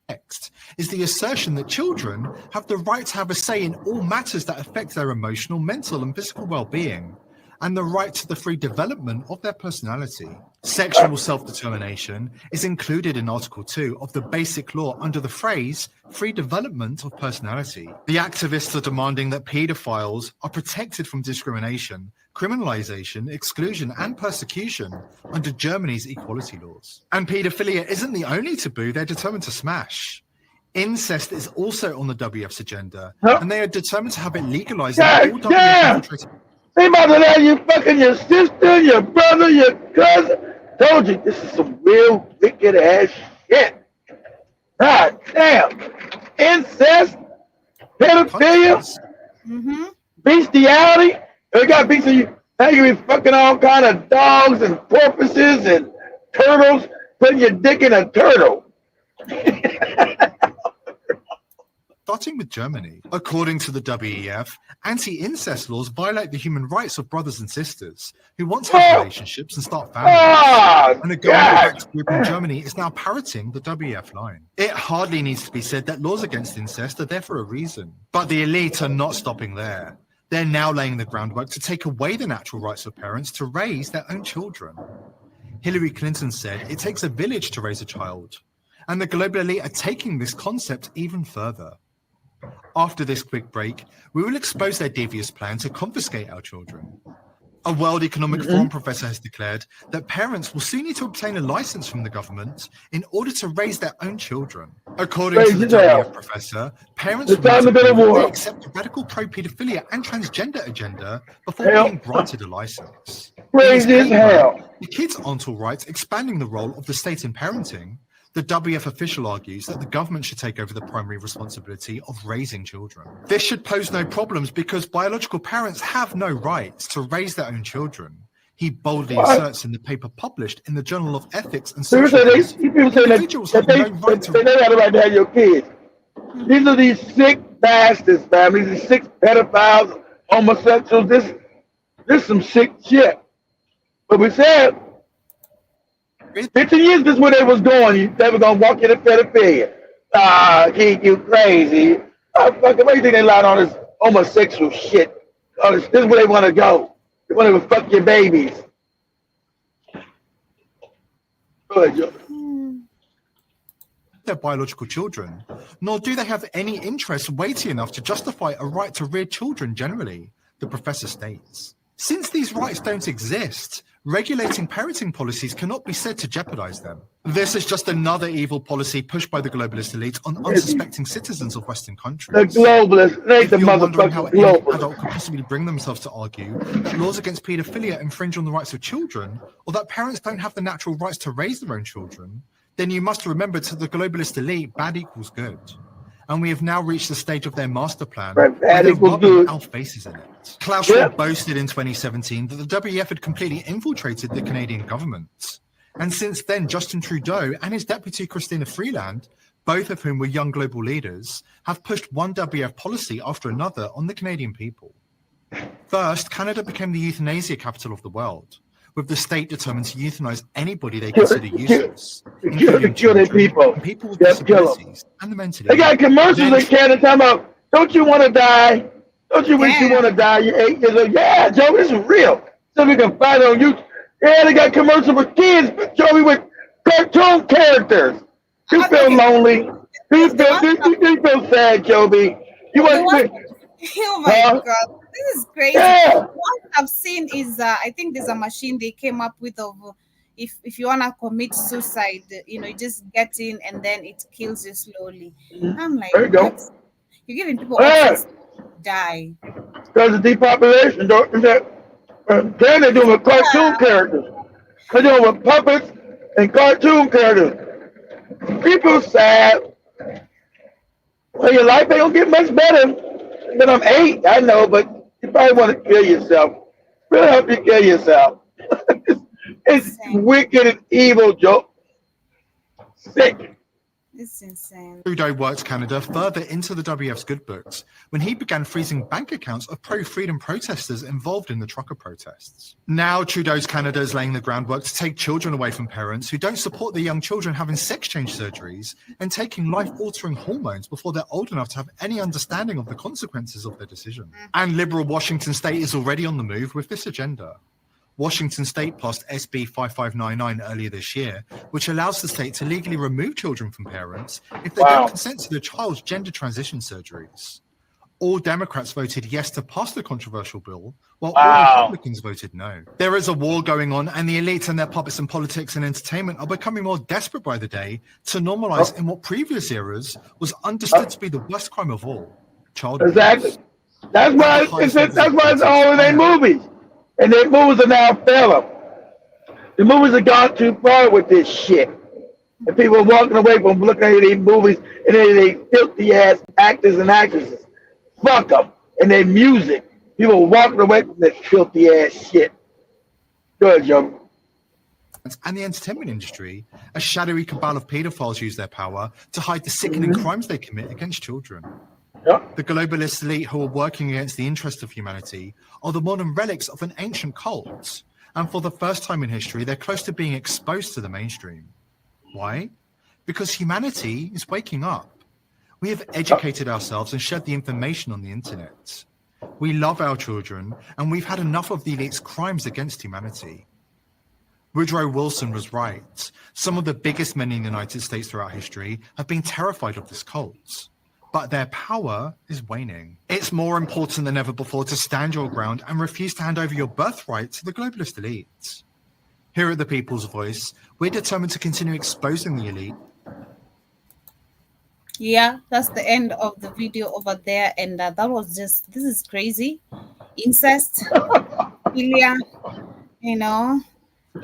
Next is the assertion that children have the right to have a say in all matters that affect their emotional, mental, and physical well-being, and the right to the free development of their personality. Sexual self-determination is included in Article 2 of the Basic Law under the phrase free development of personality. The activists are demanding that pedophiles are protected from discrimination, criminalization, exclusion, and persecution under Germany's equality laws. And pedophilia isn't the only taboo they're determined to smash. Incest is also on the WF's agenda, and they are determined to have it legalized in all WF. They about to let you fucking your sister, your brother, your cousin. Told you, this is some real wicked ass shit. God damn. Incest, pedophilia, bestiality. They got bestiality. Now you be fucking all kind of dogs and porpoises and turtles, putting your dick in a turtle. Starting with Germany, according to the WEF, anti-incest laws violate the human rights of brothers and sisters who want to have relationships and start families. And a government group in Germany is now parroting the WEF line. It hardly needs to be said that laws against incest are there for a reason. But the elite are not stopping there. They're now laying the groundwork to take away the natural rights of parents to raise their own children. Hillary Clinton said it takes a village to raise a child. And the global elite are taking this concept even further. After this quick break, we will expose their devious plan to confiscate our children. A World Economic Forum professor has declared that parents will soon need to obtain a license from the government in order to raise their own children. According to the WF professor, parents will need to accept a radical pro-pedophilia and transgender agenda before being granted a license. The kids aren't all right, expanding the role of the state in parenting. The WF official argues that the government should take over the primary responsibility of raising children. This should pose no problems because biological parents have no rights to raise their own children. He boldly asserts in the paper published in the Journal of Ethics and Social Ethics, individuals have no right to... They got the right to have your kids. These are these sick bastards, man. These are sick pedophiles, homosexuals. This is some sick shit. But we said... 15 years, this is where they was going. They were going to walk into pedophilia. Keep you crazy. Fucking, why do you think they lied on this homosexual shit? This is where they want to go. They want to fuck your babies. Go ahead, Joe. Their biological children, nor do they have any interest weighty enough to justify a right to rear children generally, the professor states. Since these rights don't exist, regulating parenting policies cannot be said to jeopardize them. This is just another evil policy pushed by the globalist elite on unsuspecting citizens of Western countries. The globalists, they If the you're wondering how motherfucking any globalists. adult could possibly bring themselves to argue that laws against paedophilia infringe on the rights of children, or that parents don't have the natural rights to raise their own children, then you must remember to the globalist elite, bad equals good. And we have now reached the stage of their master plan where they're rubbing our faces in it. Klaus Schwab boasted in 2017 that the WEF had completely infiltrated the Canadian government. And since then, Justin Trudeau and his deputy Christina Freeland, both of whom were young global leaders, have pushed one WEF policy after another on the Canadian people. First, Canada became the euthanasia capital of the world, with the state determined to euthanize anybody they consider useless, including children, people. and people with disabilities, and the mentally They got commercials in Canada talking about, don't you want to die? Don't you wish you want to die? You're 8 years old. Yeah, Joe, this is real. So we can find it on YouTube. Yeah, they got commercials for kids, but Joey, with cartoon characters. You feel lonely. You feel sad, Joby. You want to... Oh my God, this is crazy. What I've seen is, I think there's a machine they came up with of if you wanna commit suicide, you just get in and then it kills you slowly. I'm like, there you go. You're giving people options to die. Because of depopulation, then they're doing with cartoon characters. They're doing with puppets and cartoon characters. People sad. Well, your life ain't gonna get much better. But I'm 8, I know, but you probably want to kill yourself. Really help you kill yourself. It's wicked and evil, Joe. Sick. It's insane. Trudeau worked Canada further into the WF's good books when he began freezing bank accounts of pro-freedom protesters involved in the trucker protests. Now Trudeau's Canada is laying the groundwork to take children away from parents who don't support their young children having sex change surgeries and taking life-altering hormones before they're old enough to have any understanding of the consequences of their decision. And liberal Washington state is already on the move with this agenda. Washington state passed SB 5599 earlier this year, which allows the state to legally remove children from parents if they don't consent to their child's gender transition surgeries. All Democrats voted yes to pass the controversial bill, while all Republicans voted no. There is a war going on, and the elites and their puppets in politics and entertainment are becoming more desperate by the day to normalize in what previous eras was understood to be the worst crime of all, child abuse. Exactly. That's why it's all in their movies. And their movies are now failing. The movies have gone too far with this shit. And people are walking away from looking at these movies and they filthy ass actors and actresses. Fuck them. And their music. People are walking away from this filthy ass shit. Good, Joe. And the entertainment industry, a shadowy cabal of pedophiles use their power to hide the sickening crimes they commit against children. The globalist elite who are working against the interests of humanity are the modern relics of an ancient cult. And for the first time in history, they're close to being exposed to the mainstream. Why? Because humanity is waking up. We have educated ourselves and shared the information on the internet. We love our children, and we've had enough of the elite's crimes against humanity. Woodrow Wilson was right. Some of the biggest men in the United States throughout history have been terrified of this cult. But their power is waning. It's more important than ever before to stand your ground and refuse to hand over your birthright to the globalist elites. Here at The People's Voice, we're determined to continue exposing the elite. Yeah, that's the end of the video over there. And that was this is crazy. Incest, philia,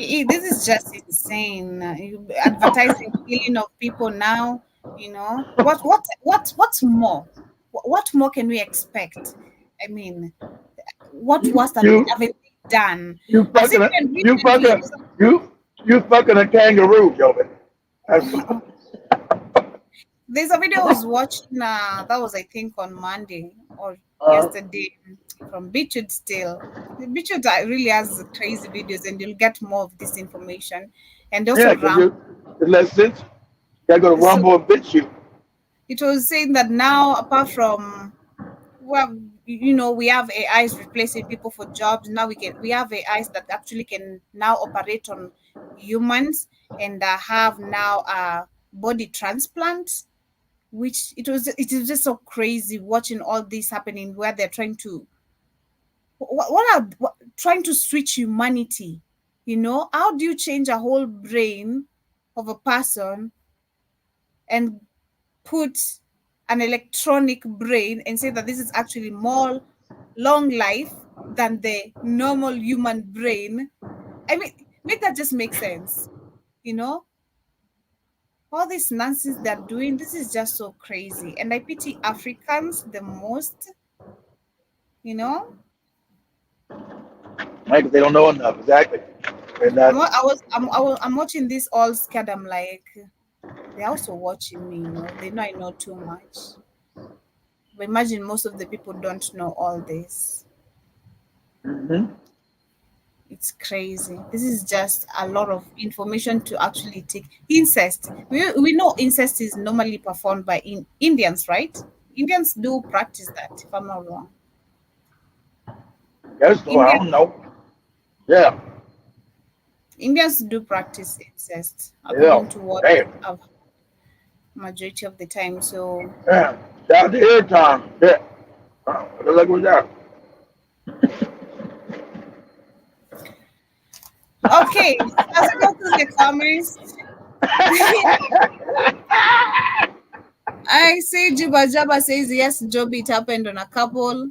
this is just insane. Advertising killing of people now. What's more? What more can we expect? I mean, what was that we haven't done? You fucking a kangaroo, Joven. There's a video I was watching. That was I think on Monday or yesterday from Bichard still. Bichard really has crazy videos, and you'll get more of this information. And also it less sense. They're going to rumble and bitch you. It was saying that now, apart from, we have AIs replacing people for jobs. Now we have AIs that actually can now operate on humans and have now a body transplant, which it is just so crazy watching all this happening where they're trying to, trying to switch humanity, You know, how do you change a whole brain of a person and put an electronic brain and say that this is actually more long life than the normal human brain? I mean, make that just make sense, you know? All this nonsense they're doing, this is just so crazy. And I pity Africans the most, you know? Like they don't know enough, exactly. And I'm watching this all scared. I'm like, they're also watching me, you know. They know I know too much. But imagine most of the people don't know all this. It's crazy. This is just a lot of information to actually take. Incest. We know incest is normally performed by Indians, right? Indians do practice that, if I'm not wrong. Yes, so I don't know. Yeah. Indians do practice incest, according to what I've majority of the time. So yeah, that's the air time. Yeah. Good luck with that. Okay, let's go to the comments. I see Juba Jaba says yes, Job, it happened on a couple.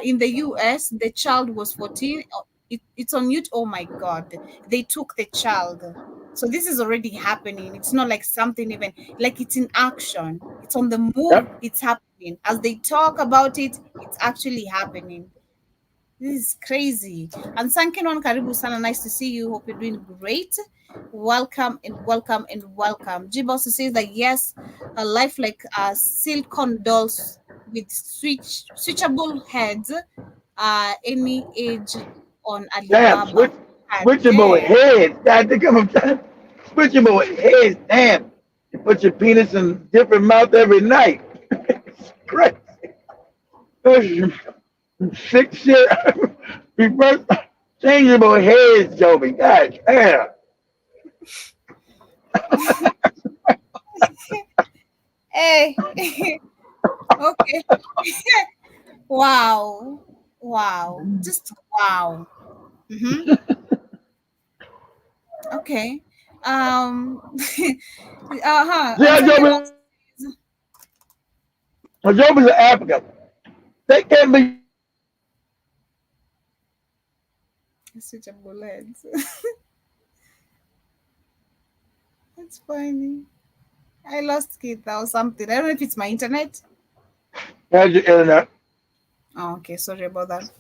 In the US, the child was 14. It's on mute. Oh my God, they took the child. So this is already happening. It's not like something even like it's in action. It's on the move. It's happening. As they talk about it, it's actually happening. This is crazy. And Sankenon Karibu Sana, nice to see you. Hope you're doing great. Welcome and welcome and welcome. Jib also says that yes, a life like silicon dolls with switchable heads, any age on Damn, Alibaba. switchable heads. God, they come up switchable heads. Damn. You put your penis in different mouth every night. It's crazy. 6 shit. Reverse changeable heads, Joby. God damn. Hey. Okay. Wow. Just wow. Okay. Yeah, Joby. Joby's an African. They can't be switchable heads. That's funny. I lost Keita or something. I don't know if it's my internet. How's your internet? Oh, okay, sorry about that.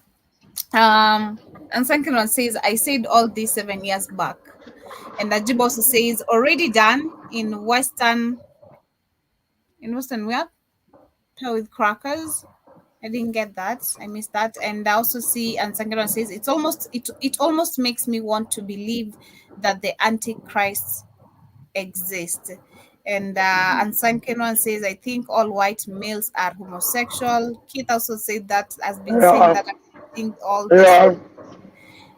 And Sankiran says, I said all this 7 years back. And Najib also says, already done in Western where? With crackers. I didn't get that. I missed that. And I also see, and Sankiran says, it almost makes me want to believe that the Antichrist exist. And Sankenon says, I think all white males are homosexual. Kit also said that, has been saying that. I think all this.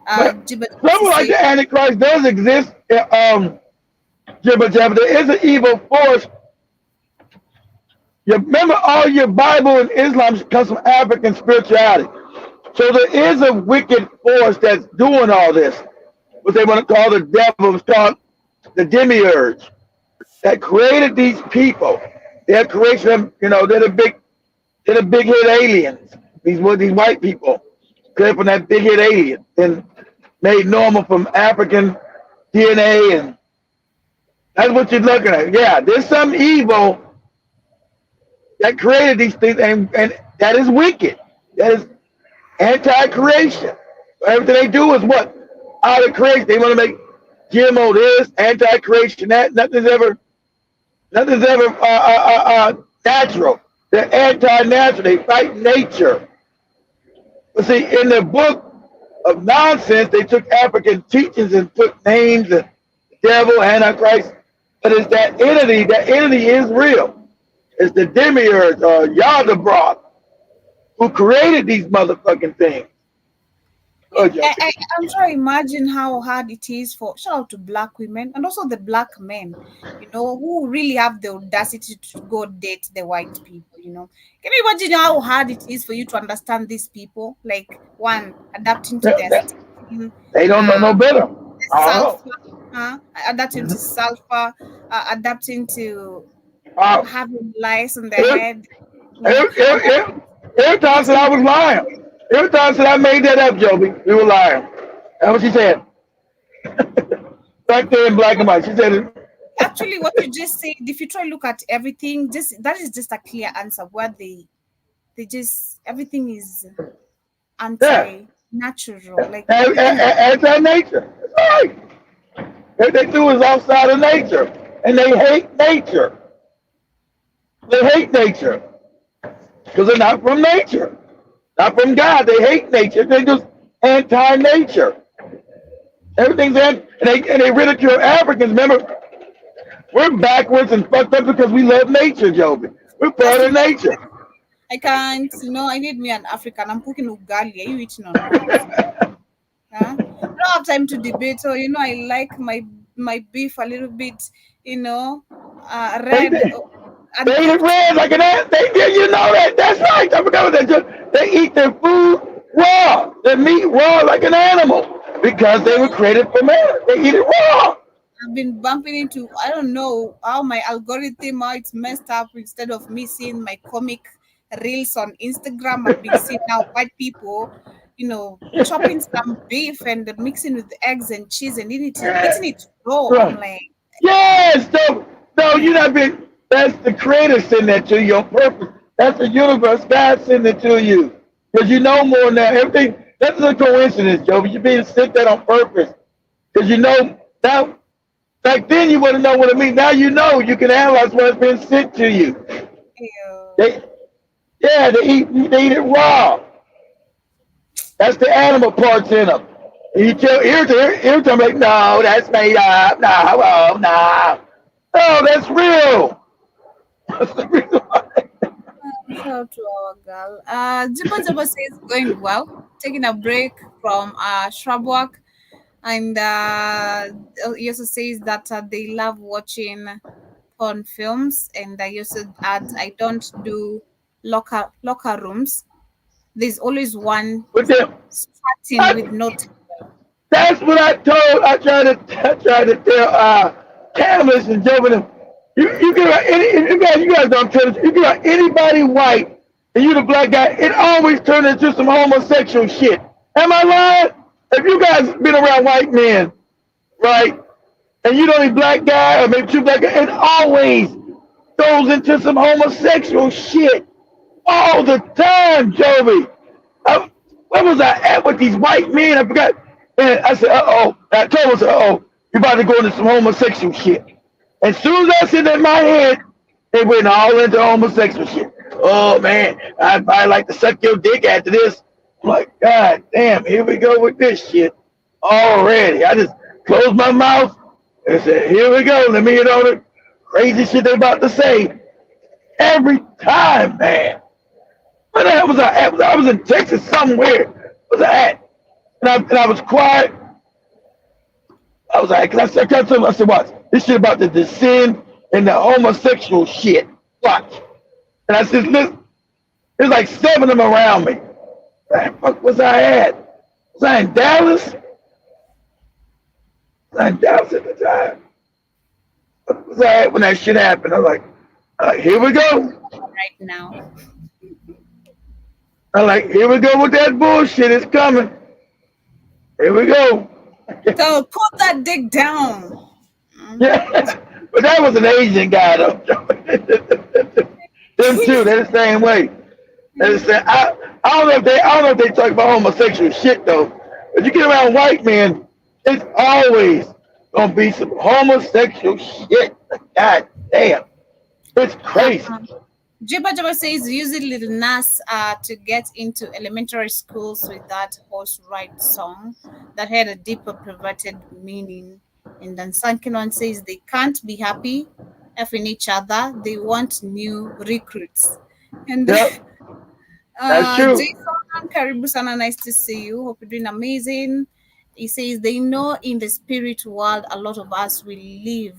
Something like the Antichrist does exist. Jibba Jabba. There is an evil force. You remember all your Bible and Islam comes from African spirituality. So there is a wicked force that's doing all this. What they want to call the devil. It's called the demiurge that created these people. Their creation, you know, they're the big hit aliens. These white people created from that big hit alien and made normal from African DNA, and that's what you're looking at. Yeah, there's some evil that created these things, and that is wicked. That is anti-creation. Everything they do is what? Out of creation. They want to make GMO this, anti-creation that. Nothing's ever natural. They're anti-natural. They fight nature. But see, in the book of nonsense, they took African teachings and put names and devil, Antichrist. But it's that entity. That entity is real. It's the demiurge or Yaldabaoth who created these motherfucking things. I'm trying to imagine how hard it is for, shout out to black women and also the black men, you know, who really have the audacity to go date the white people, you know. Can you imagine how hard it is for you to understand these people? Like, one, adapting to their They don't know no better. I don't sulfur, adapting to sulfur, adapting to having lice on their head. Every time said I was lying. Every time said I made that up, Joby. We were lying. That's what she said. Back there in black and white. She said it. Actually, what you just said, if you try to look at everything, that is just a clear answer where they just everything is anti-natural. Like anti-nature. That's right. Everything they do is outside of nature. And they hate nature. They hate nature. Because they're not from nature. Not from God. They hate nature. They're just anti-nature. Everything's and they ridicule Africans. Remember, we're backwards and fucked up because we love nature, Joby. We're part of nature. I can't, I need me an African. I'm cooking ugali. Are you eating or not? I don't have time to debate. So, I like my beef a little bit, red. They eat it red like an ant. You know that. That's right. I forgot what that. They eat their food raw. Their meat raw like an animal because they were created for man. They eat it raw. I've been bumping into, I don't know how my algorithm, how it's messed up. Instead of me seeing my comic reels on Instagram, I've been seeing now white people, chopping some beef and mixing with eggs and cheese and eating it raw. I'm like, yes, no, you're not being. That's the Creator sending that to you on purpose. That's the universe. God sending it to you because you know more now. Everything. That's a coincidence, Joe. You're being sent that on purpose because now. Back then you wouldn't know what it means. Now you know. You can analyze what's been sent to you. They eat it raw. That's the animal parts in them. And you tell every time like, no, that's made up. No, that's real. That's the reason why. Shout out to our girl. Jibba says going well. Taking a break from shrub work. And he also says that they love watching porn films. And I also add, I don't do locker rooms. There's always one starting with no table. That's what I tried to tell Camus and Joe. You guys don't tell us. You get anybody white and you the black guy, it always turns into some homosexual shit. Am I lying? If you guys been around white men, right, and you the only black guy or maybe two black guys, it always goes into some homosexual shit all the time, Joby. Where was I at with these white men? I forgot. And I said, uh-oh. I told him, uh-oh, you're about to go into some homosexual shit. As soon as I said that in my head, they went all into homosexual shit. Oh, man, I'd like to suck your dick after this. I'm like, God damn, here we go with this shit already. I just closed my mouth and said, here we go. Let me get on the crazy shit they're about to say. Every time, man. Where the hell was I at? I was in Texas somewhere. Where was I at? And I was quiet. I was like, I said, watch. This shit about to descend into homosexual shit. Watch. And I said, listen, there's like 7 of them around me. Where the fuck was I at? Was I in Dallas? Was I in Dallas at the time? Where was I at when that shit happened? I was like, here we go. Right now. I'm like, here we go with that bullshit. It's coming. Here we go. So put that dick down. Yeah, but that was an Asian guy though. Them too. They're the same way. I don't know if they talk about homosexual shit though. But you get around white men, it's always gonna be some homosexual shit. God damn, it's crazy. Jibba says using Little Nas to get into elementary schools with that horse ride song that had a deeper perverted meaning. And then Sankinon says they can't be happy effing each other. They want new recruits. And yep. That's true. Jason Karibu Sana, nice to see you. Hope you're doing amazing. He says they know in the spirit world a lot of us will leave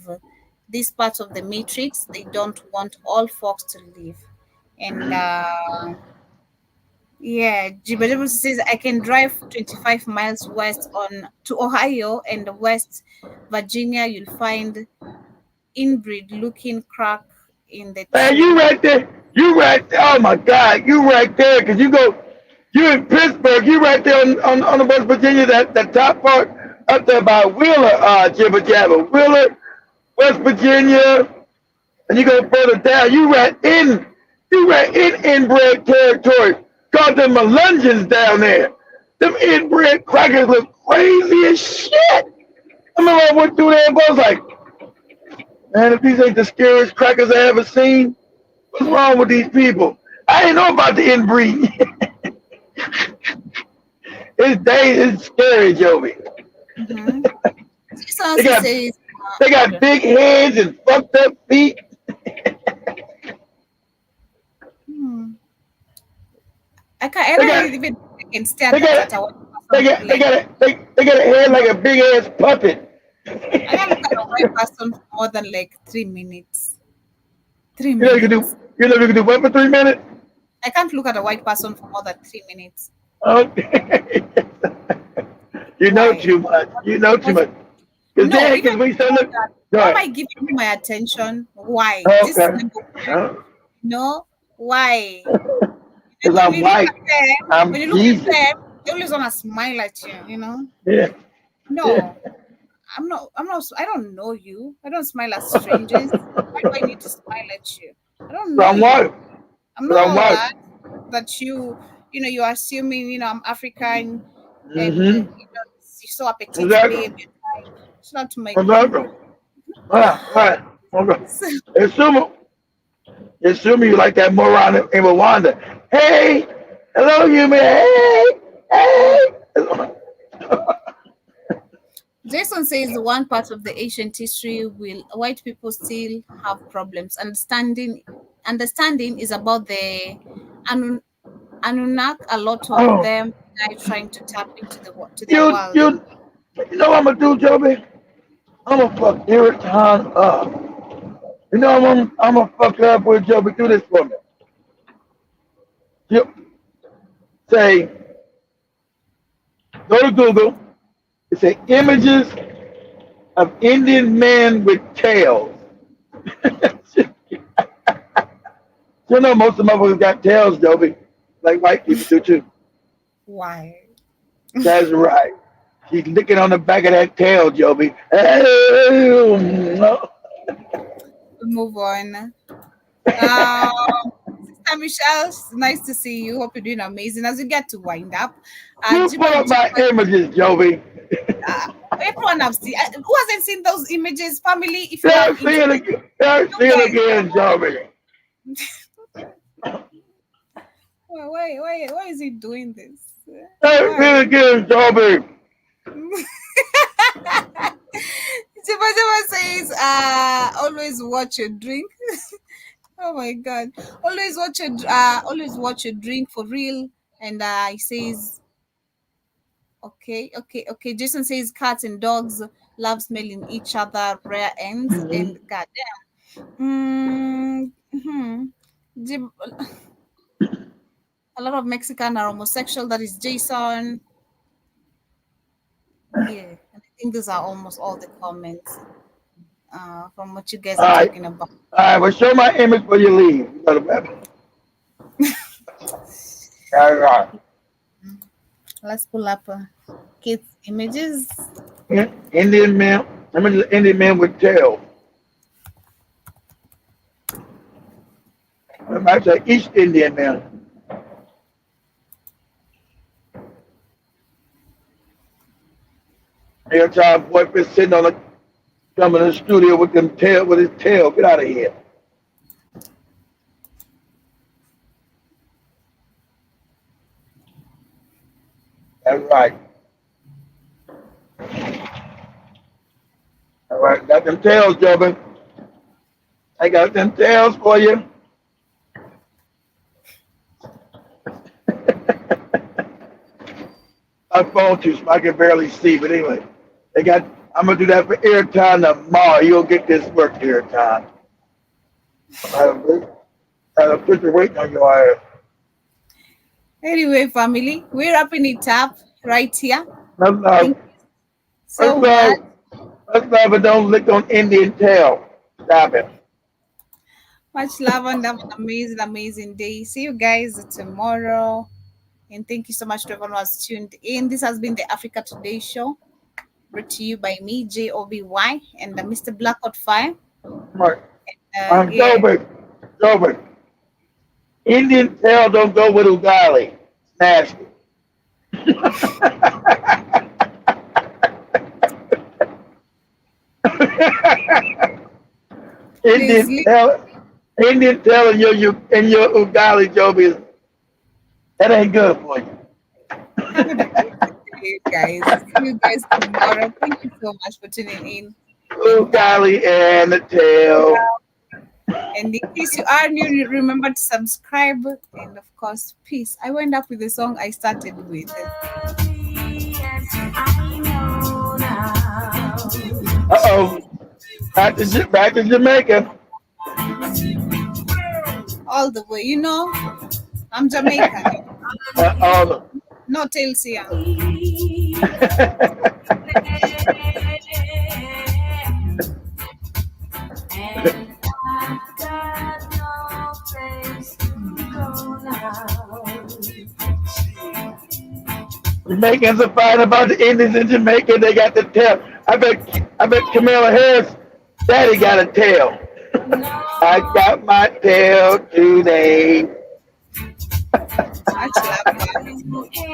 this part of the matrix. They don't want all folks to live. And Yeah, Jibadibus says I can drive 25 miles west on to Ohio and West Virginia. You'll find inbreed looking crack in the Man, tree. you right there. You right there. Oh my God, you right there. Cause you in Pittsburgh. You right there on the West Virginia. That top part up there by Wheeler, Jibber Jabber, Wheeler, West Virginia, and you go further down. You right in inbred territory. Got them Melungeons down there. Them inbred crackers look crazy as shit. I remember I went through there and I was like, man, if these ain't the scariest crackers I ever seen, what's wrong with these people? I didn't know about the inbreed. It's scary, Joey. Mm-hmm. They got big heads and fucked up feet. I don't even stand They got a head like a big ass puppet. I can't look at a white person for more than like 3 minutes. 3 You know you can do what for 3 minutes? I can't look at a white person for more than 3 minutes. Okay. You know too much. Why am I giving you my attention? Why? Okay. No, why? Because I'm white. When you look at them, they always want to smile at you, you know? Yeah. No. Yeah. I don't know you. I don't smile at strangers. Why do I need to smile at you? I don't know you. I'm not all that you you're assuming, I'm African and you're so appetite baby. It's not to make Right. Assuming you like that moron in Rwanda. Hey, hello, human. Hey. Jason says one part of the ancient history will white people still have problems. Understanding is about the Anunnaki. A lot of them are trying to tap into their world. You know what I'm gonna do, Joby? I'm gonna fuck Erican up. You know I'm gonna fuck her up with Joby. Do this for me. You say, go to Google. It say images of Indian men with tails. You know most of them motherfuckers got tails, Joby. Like white people do too. Why? That's right. She's licking on the back of that tail, Joby. Move on. Sister Michelle, nice to see you. Hope you're doing amazing. As we get to wind up, you put up my images, Joby. Everyone has seen. Who hasn't seen those images? Family, if you see it again, Joby. Why is he doing this? See it again, Joby. Jibba says, always watch your drink. Oh my God! Always watch your drink for real. And he says, okay. Jason says cats and dogs love smelling each other, rare ends, and goddamn. A lot of Mexican are homosexual. That is Jason. Yeah, I think those are almost all the comments from what you guys are talking about. All right, well, show my image before you leave. All right. Let's pull up kids' images. Indian man. Indian man with tail. I say East Indian man. Every time boyfriend sitting on coming in the studio with his tail. Get out of here. That's right. All right, got them tails, Jobin. I got them tails for you. My phone too small, I can barely see, but anyway. I'm gonna do that for airtime tomorrow. You'll get this work airtime. I have a picture waiting on your ass. Anyway, family, we're wrapping it up right here. Let's Thank you so much. love, but don't lick on Indian tail. Stop it. Much love and have an amazing, amazing day. See you guys tomorrow. And thank you so much to everyone who has tuned in. This has been the Africa Today Show, brought to you by me, JOBY, and Mr. Blackout Fire. Right. Gilbert. Indian tail don't go with ugali. Nasty. Indian tail and your ugali, Joby, that ain't good for you. You guys. See you guys tomorrow. Thank you so much for tuning in. Ugali and the tail. And in case you are new, remember to subscribe. And of course, peace. I went up with the song I started with. Uh-oh. Back to Jamaica. All the way. You know, I'm Jamaican. No tails here. Jamaicans are fighting about the Indians in Jamaica. They got the tail. I bet Kamala Harris' daddy got a tail. I got my tail today.